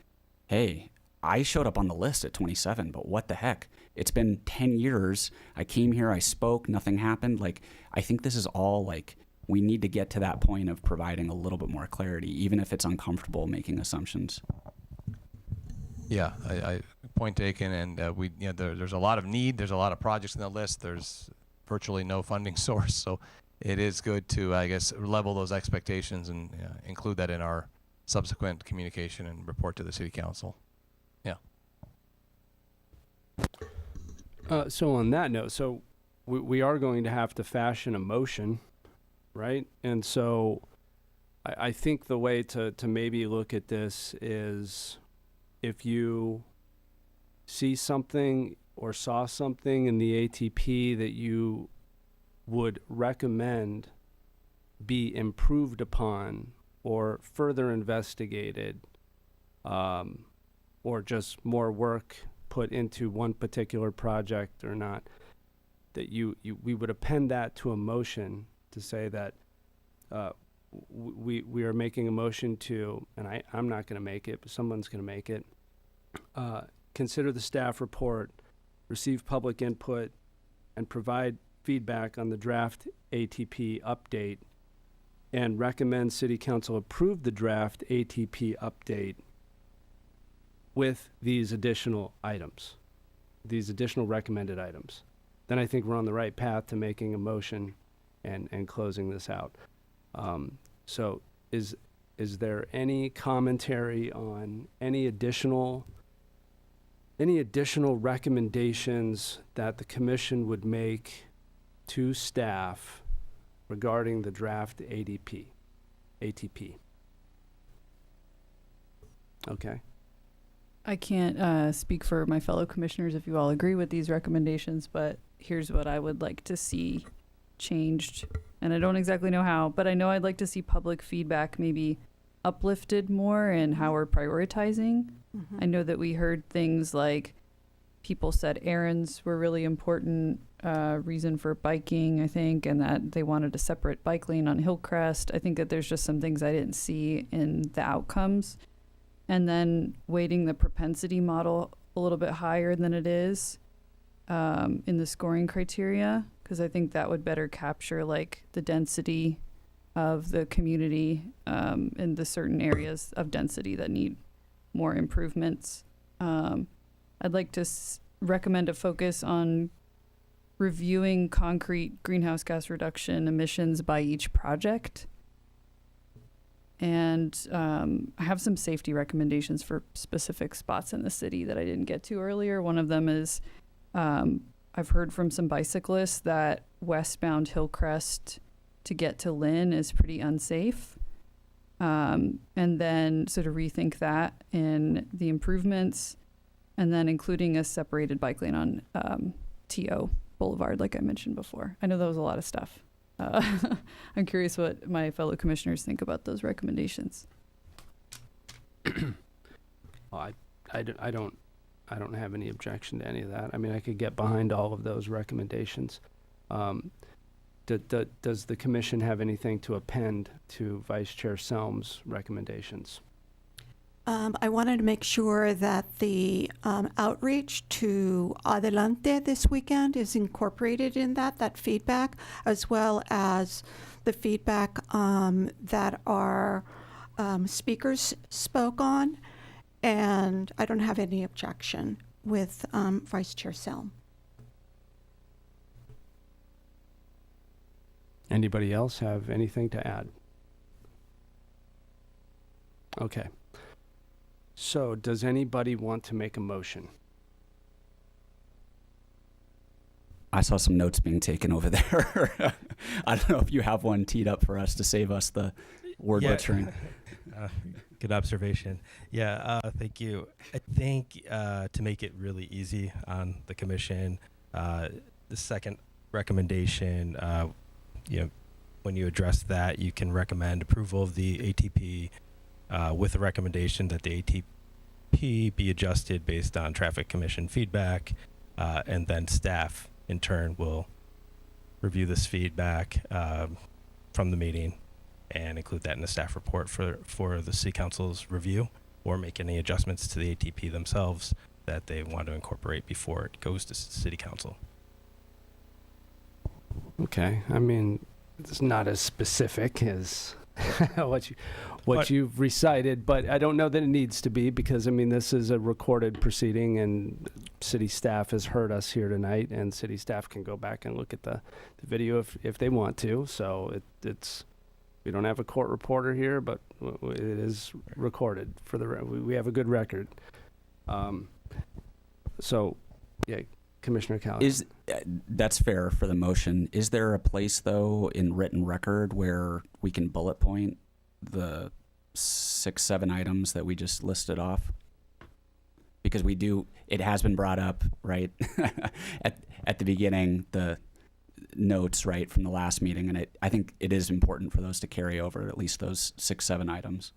hey, I showed up on the list at 27, but what the heck? It's been 10 years. I came here, I spoke, nothing happened. Like, I think this is all like, we need to get to that point of providing a little bit more clarity, even if it's uncomfortable making assumptions. Yeah, I point taken, and there's a lot of need. There's a lot of projects in the list. There's virtually no funding source, so it is good to, I guess, level those expectations and include that in our subsequent communication and report to the City Council. Yeah. So on that note, we are going to have to fashion a motion, right? And so I think the way to maybe look at this is, if you see something or saw something in the ATP that you would recommend be improved upon or further investigated, or just more work put into one particular project or not, that we would append that to a motion to say that we are making a motion to, and I'm not going to make it, but someone's going to make it, consider the staff report, receive public input, and provide feedback on the draft ATP update, and recommend City Council approve the draft ATP update with these additional items, these additional recommended items. Then I think we're on the right path to making a motion and closing this out. So is there any commentary on any additional recommendations that the commission would make to staff regarding the draft ATP? Okay. I can't speak for my fellow commissioners if you all agree with these recommendations, but here's what I would like to see changed. And I don't exactly know how, but I know I'd like to see public feedback maybe uplifted more in how we're prioritizing I know that we heard things like people said errands were really important reason for biking, I think, and that they wanted a separate bike lane on Hillcrest. I think that there's just some things I didn't see in the outcomes. And then weighting the propensity model a little bit higher than it is in the scoring criteria, because I think that would better capture like the density of the community in the certain areas of density that need more improvements. I'd like to recommend a focus on reviewing concrete greenhouse gas reduction emissions by each project. And I have some safety recommendations for specific spots in the city that I didn't get to earlier. One of them is I've heard from some bicyclists that westbound Hillcrest to get to Lynn is pretty unsafe. And then sort of rethink that in the improvements, and then including a separated bike lane on TO Boulevard, like I mentioned before. I know that was a lot of stuff. I'm curious what my fellow commissioners think about those recommendations. Well, I don't have any objection to any of that. I mean, I could get behind all of those recommendations. Does the commission have anything to append to Vice Chair Selm's recommendations? I wanted to make sure that the outreach to Adelante this weekend is incorporated in that feedback, as well as the feedback that our speakers spoke on. And I don't have any objection with Vice Chair Selm. Anybody else have anything to add? Okay. So, does anybody want to make a motion? I saw some notes being taken over there. I don't know if you have one teed up for us to save us the word butchering. Good observation. Yeah, thank you. I think to make it really easy on the commission, the second recommendation, when you address that, you can recommend approval of the ATP with the recommendation that the ATP be adjusted based on traffic commission feedback, and then staff in turn will review this feedback from the meeting and include that in the staff report for the city council's review, or make any adjustments to the ATP themselves that they want to incorporate before it goes to city council. Okay, I mean, it's not as specific as what you've recited, but I don't know that it needs to be, because I mean, this is a recorded proceeding and city staff has heard us here tonight, and city staff can go back and look at the video if they want to. So it's we don't have a court reporter here, but it is recorded for we have a good record. So yeah, Commissioner Callahan. That's fair for the motion. Is there a place, though, in written record where we can bullet point the 6-7 items that we just listed off? Because it has been brought up, right, at the beginning, the notes, right, from the last meeting, and I think it is important for those to carry over, at least those 6-7 items.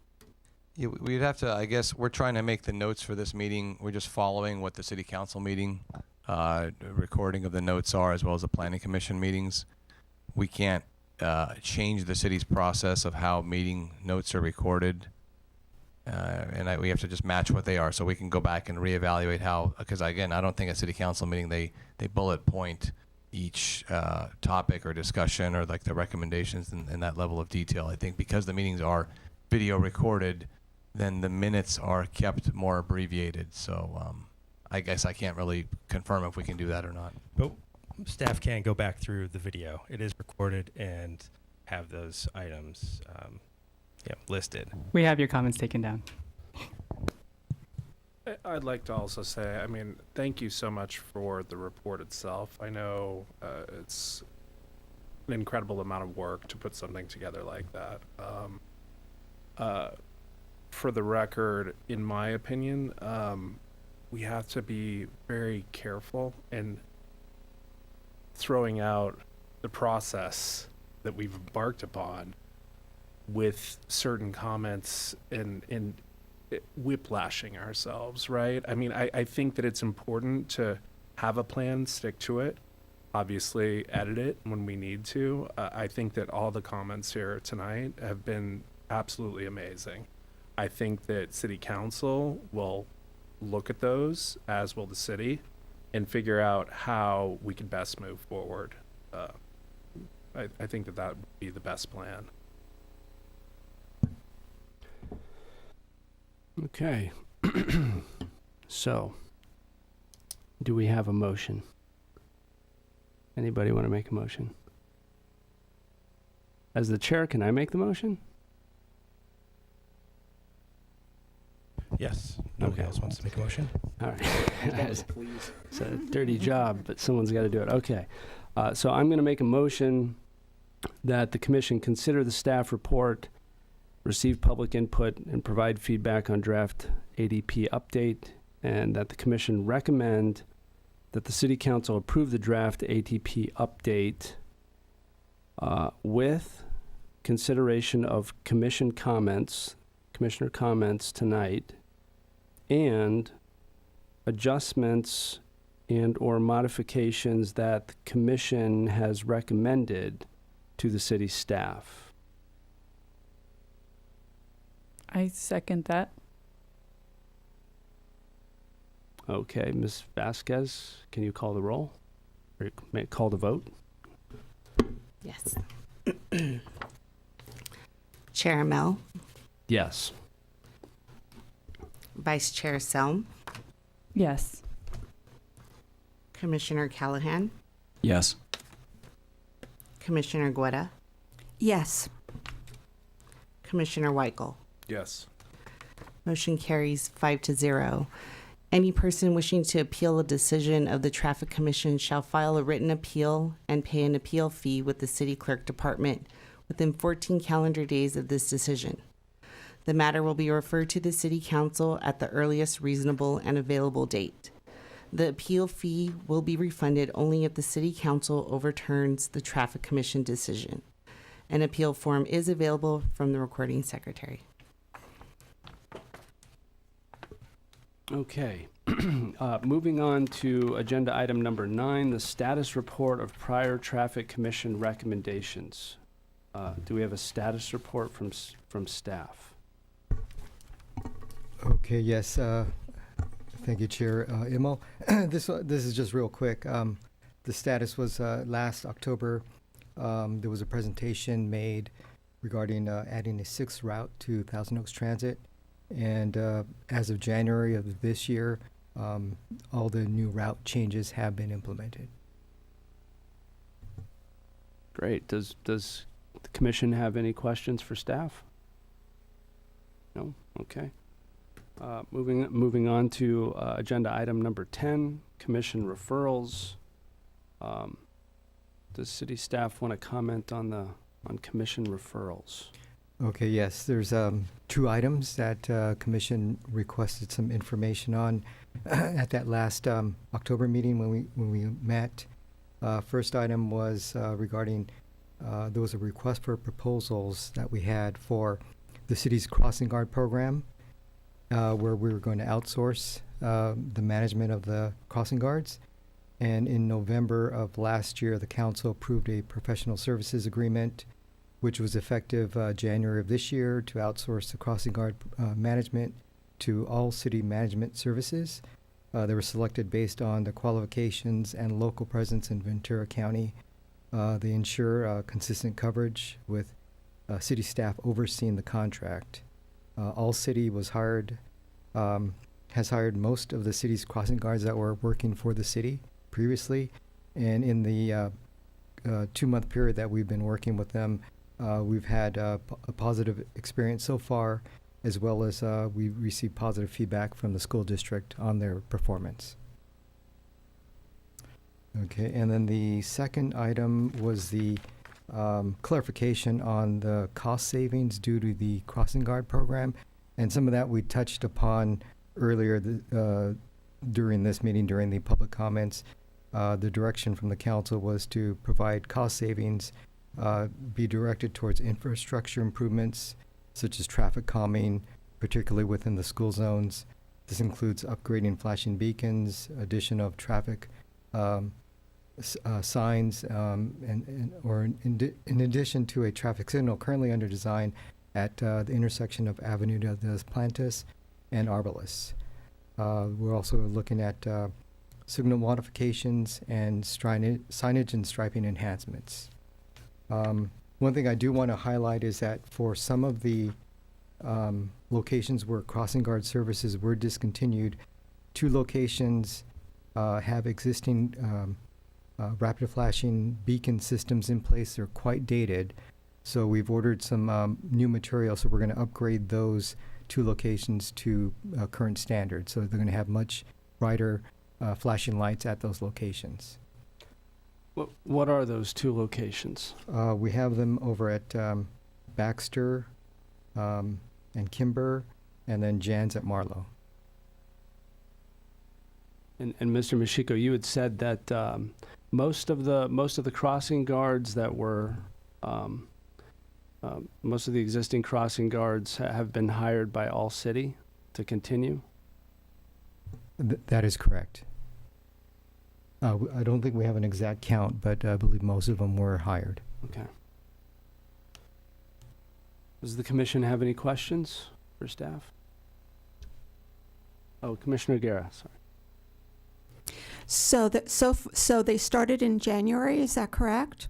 Yeah, we'd have to, I guess, we're trying to make the notes for this meeting. We're just following what the city council meeting recording of the notes are, as well as the planning commission meetings. We can't change the city's process of how meeting notes are recorded, and we have to just match what they are, so we can go back and reevaluate how, because again, I don't think at city council meeting they bullet point each topic or discussion or like the recommendations in that level of detail. I think because the meetings are video recorded, then the minutes are kept more abbreviated. So I guess I can't really confirm if we can do that or not. But staff can go back through the video. It is recorded and have those items listed. We have your comments taken down. I'd like to also say, I mean, thank you so much for the report itself. I know it's an incredible amount of work to put something together like that. For the record, in my opinion, we have to be very careful in throwing out the process that we've embarked upon with certain comments and whiplashing ourselves, right? I mean, I think that it's important to have a plan, stick to it, obviously edit it when we need to. I think that all the comments here tonight have been absolutely amazing. I think that City Council will look at those, as will the city, and figure out how we can best move forward. I think that would be the best plan. Okay. So, do we have a motion? Anybody want to make a motion? As the chair, can I make the motion? Yes. Nobody Okay. else wants to make a motion? All right. It's a dirty job, but someone's got to do it. Okay. So I'm going to make a motion that the commission consider the staff report, receive public input, and provide feedback on draft ADP update, and that the commission recommend that the city council approve the draft ATP update with consideration of commissioner comments tonight, and adjustments and or modifications that the commission has recommended to the city staff. I second that. Okay, Ms. Vasquez, can you call the roll? Or call the vote? Yes. Chair Mel, Yes. Vice Chair Selm, Yes. Commissioner Callahan, Yes. Commissioner Guetta, Yes. Commissioner Weichel. Yes. Motion carries 5-0. Any person wishing to appeal a decision of the Traffic Commission shall file a written appeal and pay an appeal fee with the City Clerk Department within 14 calendar days of this decision. The matter will be referred to the City Council at the earliest reasonable and available date. The appeal fee will be refunded only if the City Council overturns the Traffic Commission decision. An appeal form is available from the recording secretary. Okay. Moving on to agenda item number 9, the status report of prior Traffic Commission recommendations. Do we have a status report from staff? Okay, yes. Thank you, Chair Immel. This is just real quick. The status was last October. There was a presentation made regarding adding a 6th route to Thousand Oaks Transit. And as of January of this year, all the new route changes have been implemented. Great. Does the commission have any questions for staff? No? Okay. Moving on to agenda item number 10, commission referrals. Does city staff want to comment on commission referrals? Okay, yes, there's 2 items that Commission requested some information on at that last October meeting when we met. First item was regarding there was a request for proposals that we had for the city's crossing guard program, where we were going to outsource the management of the crossing guards. And in November of last year, the council approved a professional services agreement, which was effective January of this year, to outsource the crossing guard management to all city management services. They were selected based on the qualifications and local presence in Ventura County. They ensure consistent coverage with city staff overseeing the contract. All City was hired, has hired most of the city's crossing guards that were working for the city previously. And in the 2-month period that we've been working with them, we've had a positive experience so far, as well as we've received positive feedback from the school district on their performance. Okay, and then the second item was the clarification on the cost savings due to the crossing guard program. And some of that we touched upon earlier during this meeting, during the public comments. The direction from the council was to provide cost savings be directed towards infrastructure improvements, such as traffic calming, particularly within the school zones. This includes upgrading flashing beacons, addition of traffic signs, in addition to a traffic signal currently under design at the intersection of Avenue de las Plantas and Arbalest. We're also looking at signal modifications and signage and striping enhancements. One thing I do want to highlight is that for some of the locations where crossing guard services were discontinued, 2 locations have existing rapid flashing beacon systems in place. They're quite dated, so we've ordered some new material, so we're going to upgrade those 2 locations to current standards. So they're going to have much brighter flashing lights at those locations. What are those 2 locations? We have them over at Baxter and Kimber, and then Jan's at Marlowe. And Mr. Mashiko, you had said that most of the crossing guards that were most of the existing crossing guards have been hired by All City to continue. That is correct. I don't think we have an exact count, but I believe most of them were hired. Okay. Does the commission have any questions for staff? Oh, Commissioner Guerra, sorry. So they started in January, is that correct?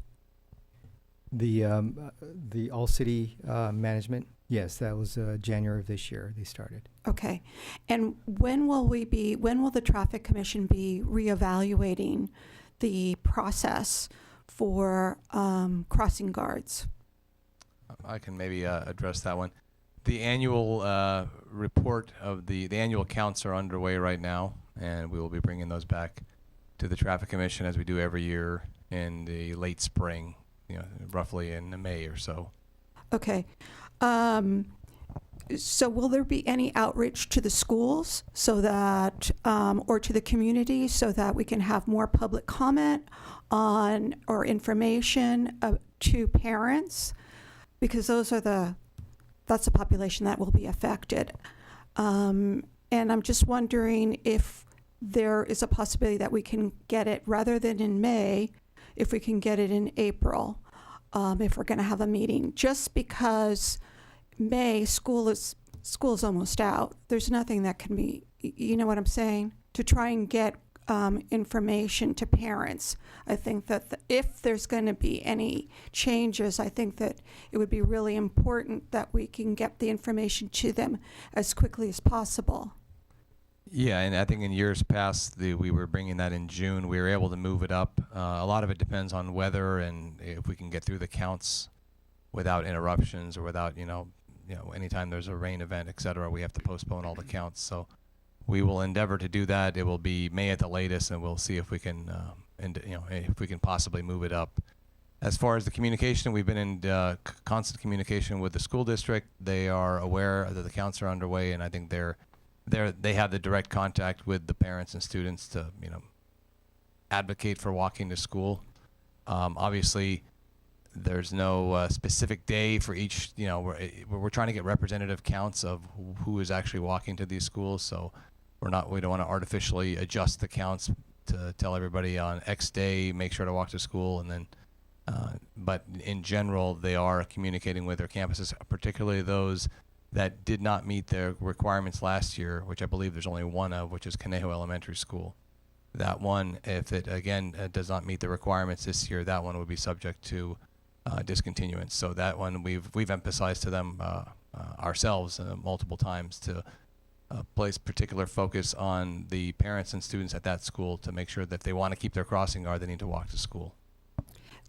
The All City management, yes, that was January of this year they started. Okay. And when will the Traffic Commission be reevaluating the process for crossing guards? I can maybe address that one. The annual report of the annual counts are underway right now, and we will be bringing those back to the Traffic Commission as we do every year in the late spring, roughly in May or so. Okay. So will there be any outreach to the schools so that, or to the community so that we can have more public comment on or information to parents? Because that's the population that will be affected. And I'm just wondering if there is a possibility that we can get it, rather than in May, if we can get it in April, if we're going to have a meeting. Just because May, school is almost out. There's nothing that can be, you know what I'm saying? To try and get information to parents. I think that if there's going to be any changes, I think that it would be really important that we can get the information to them as quickly as possible. Yeah, and I think in years past, we were bringing that in June. We were able to move it up. A lot of it depends on weather and if we can get through the counts without interruptions or without, anytime there's a rain event, et cetera, we have to postpone all the counts. So we will endeavor to do that. It will be May at the latest, and we'll see if we can, if we can possibly move it up. As far as the communication, we've been in constant communication with the school district. They are aware that the counts are underway, and I think they have the direct contact with the parents and students to, advocate for walking to school. Obviously, there's no specific day for each. We're trying to get representative counts of who is actually walking to these schools. So we don't want to artificially adjust the counts to tell everybody on X day make sure to walk to school, and then. But in general, they are communicating with their campuses, particularly those that did not meet their requirements last year, which I believe there's only one of, which is Conejo Elementary School. That one, if it again does not meet the requirements this year, that one would be subject to discontinuance. So that one we've emphasized to them ourselves multiple times to place particular focus on the parents and students at that school to make sure that if they want to keep their crossing guard, they need to walk to school.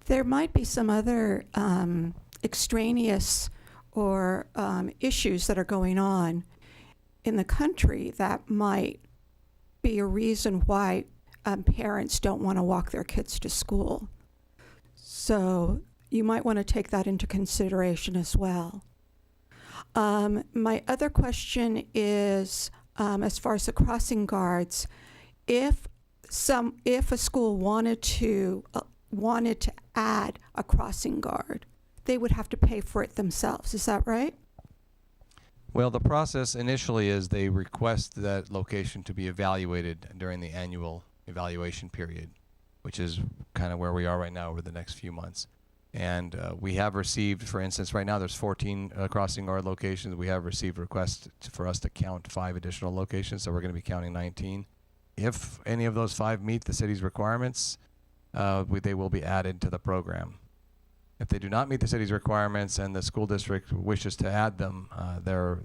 There might be some other extraneous or issues that are going on in the country that might be a reason why parents don't want to walk their kids to school. So you might want to take that into consideration as well. My other question is, as far as the crossing guards, if a school wanted to add a crossing guard, they would have to pay for it themselves. Is that right? Well, the process initially is they request that location to be evaluated during the annual evaluation period, which is kind of where we are right now over the next few months. And we have received, for instance, right now there's 14 crossing guard locations. We have received requests for us to count 5 additional locations, so we're going to be counting 19. If any of those 5 meet the city's requirements, they will be added to the program. If they do not meet the city's requirements and the school district wishes to add them,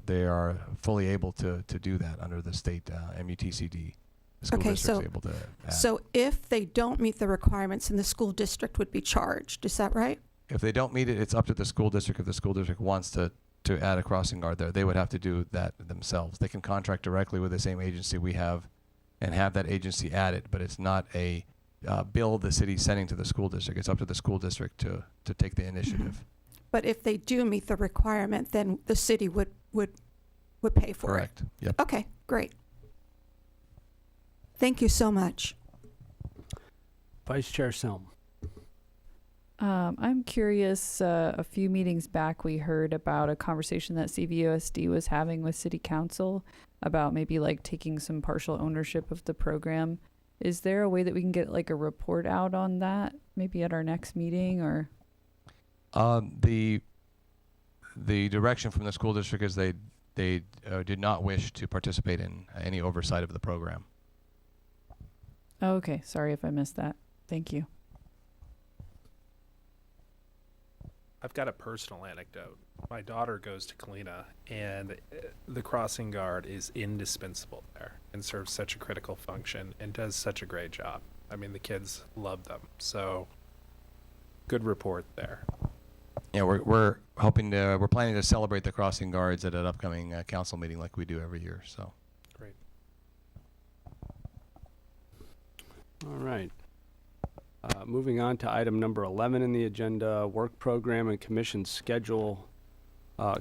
they are fully able to do that under the state MUTCD. The school Okay, district's able to add. So if they don't meet the requirements, then the school district would be charged. Is that right? If they don't meet it, it's up to the school district. If the school district wants to add a crossing guard there, they would have to do that themselves. They can contract directly with the same agency we have and have that agency add it, but it's not a bill the city's sending to the school district. It's up to the school district to take the initiative. But if they do meet the requirement, then the city would pay for Correct. it. Yep. Okay, great. Thank you so much. Vice Chair Selm. I'm curious, a few meetings back we heard about a conversation that CVUSD was having with City Council about maybe like taking some partial ownership of the program. Is there a way that we can get like a report out on that, maybe at our next meeting, or? The direction from the school district is they did not wish to participate in any oversight of the program. Oh, okay, sorry if I missed that. Thank you. I've got a personal anecdote. My daughter goes to Kalina, and the crossing guard is indispensable there and serves such a critical function and does such a great job. I mean, the kids love them. So, good report there. Yeah, we're hoping to we're planning to celebrate the crossing guards at an upcoming council meeting like we do every year. So great. All right. Moving on to item number 11 in the agenda, work program and commission schedule.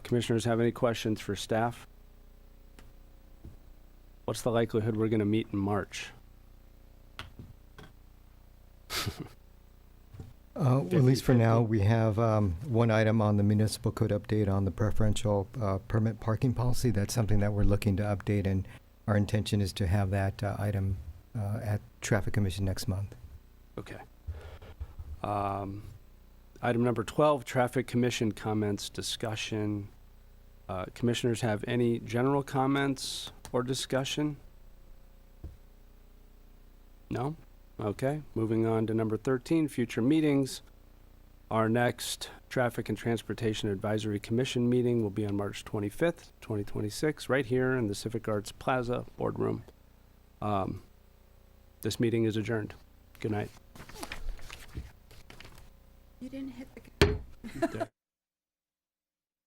Commissioners have any questions for staff? What's the likelihood we're going to meet in March? At least for now, we have one item on the municipal code update on the preferential permit parking policy. That's something that we're looking to update, and our intention is to have that item at Traffic Commission next month. Okay. Item number 12, Traffic Commission comments, discussion. Commissioners have any general comments or discussion? No? Okay. Moving on to number 13, future meetings. Our next Traffic and Transportation Advisory Commission meeting will be on March 25th, 2026, right here in the Civic Arts Plaza boardroom. This meeting is adjourned. Good night. You didn't hit the...